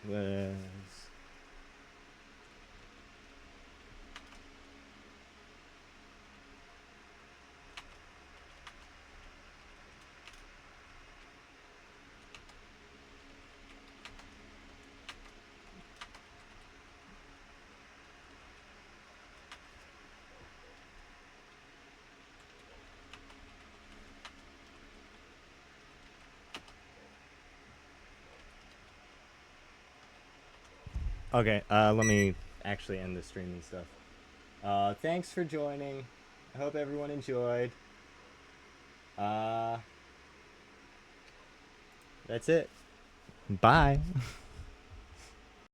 Was okay. Let me actually end the stream and stuff. Thanks for joining. I hope everyone enjoyed. That's it. Bye.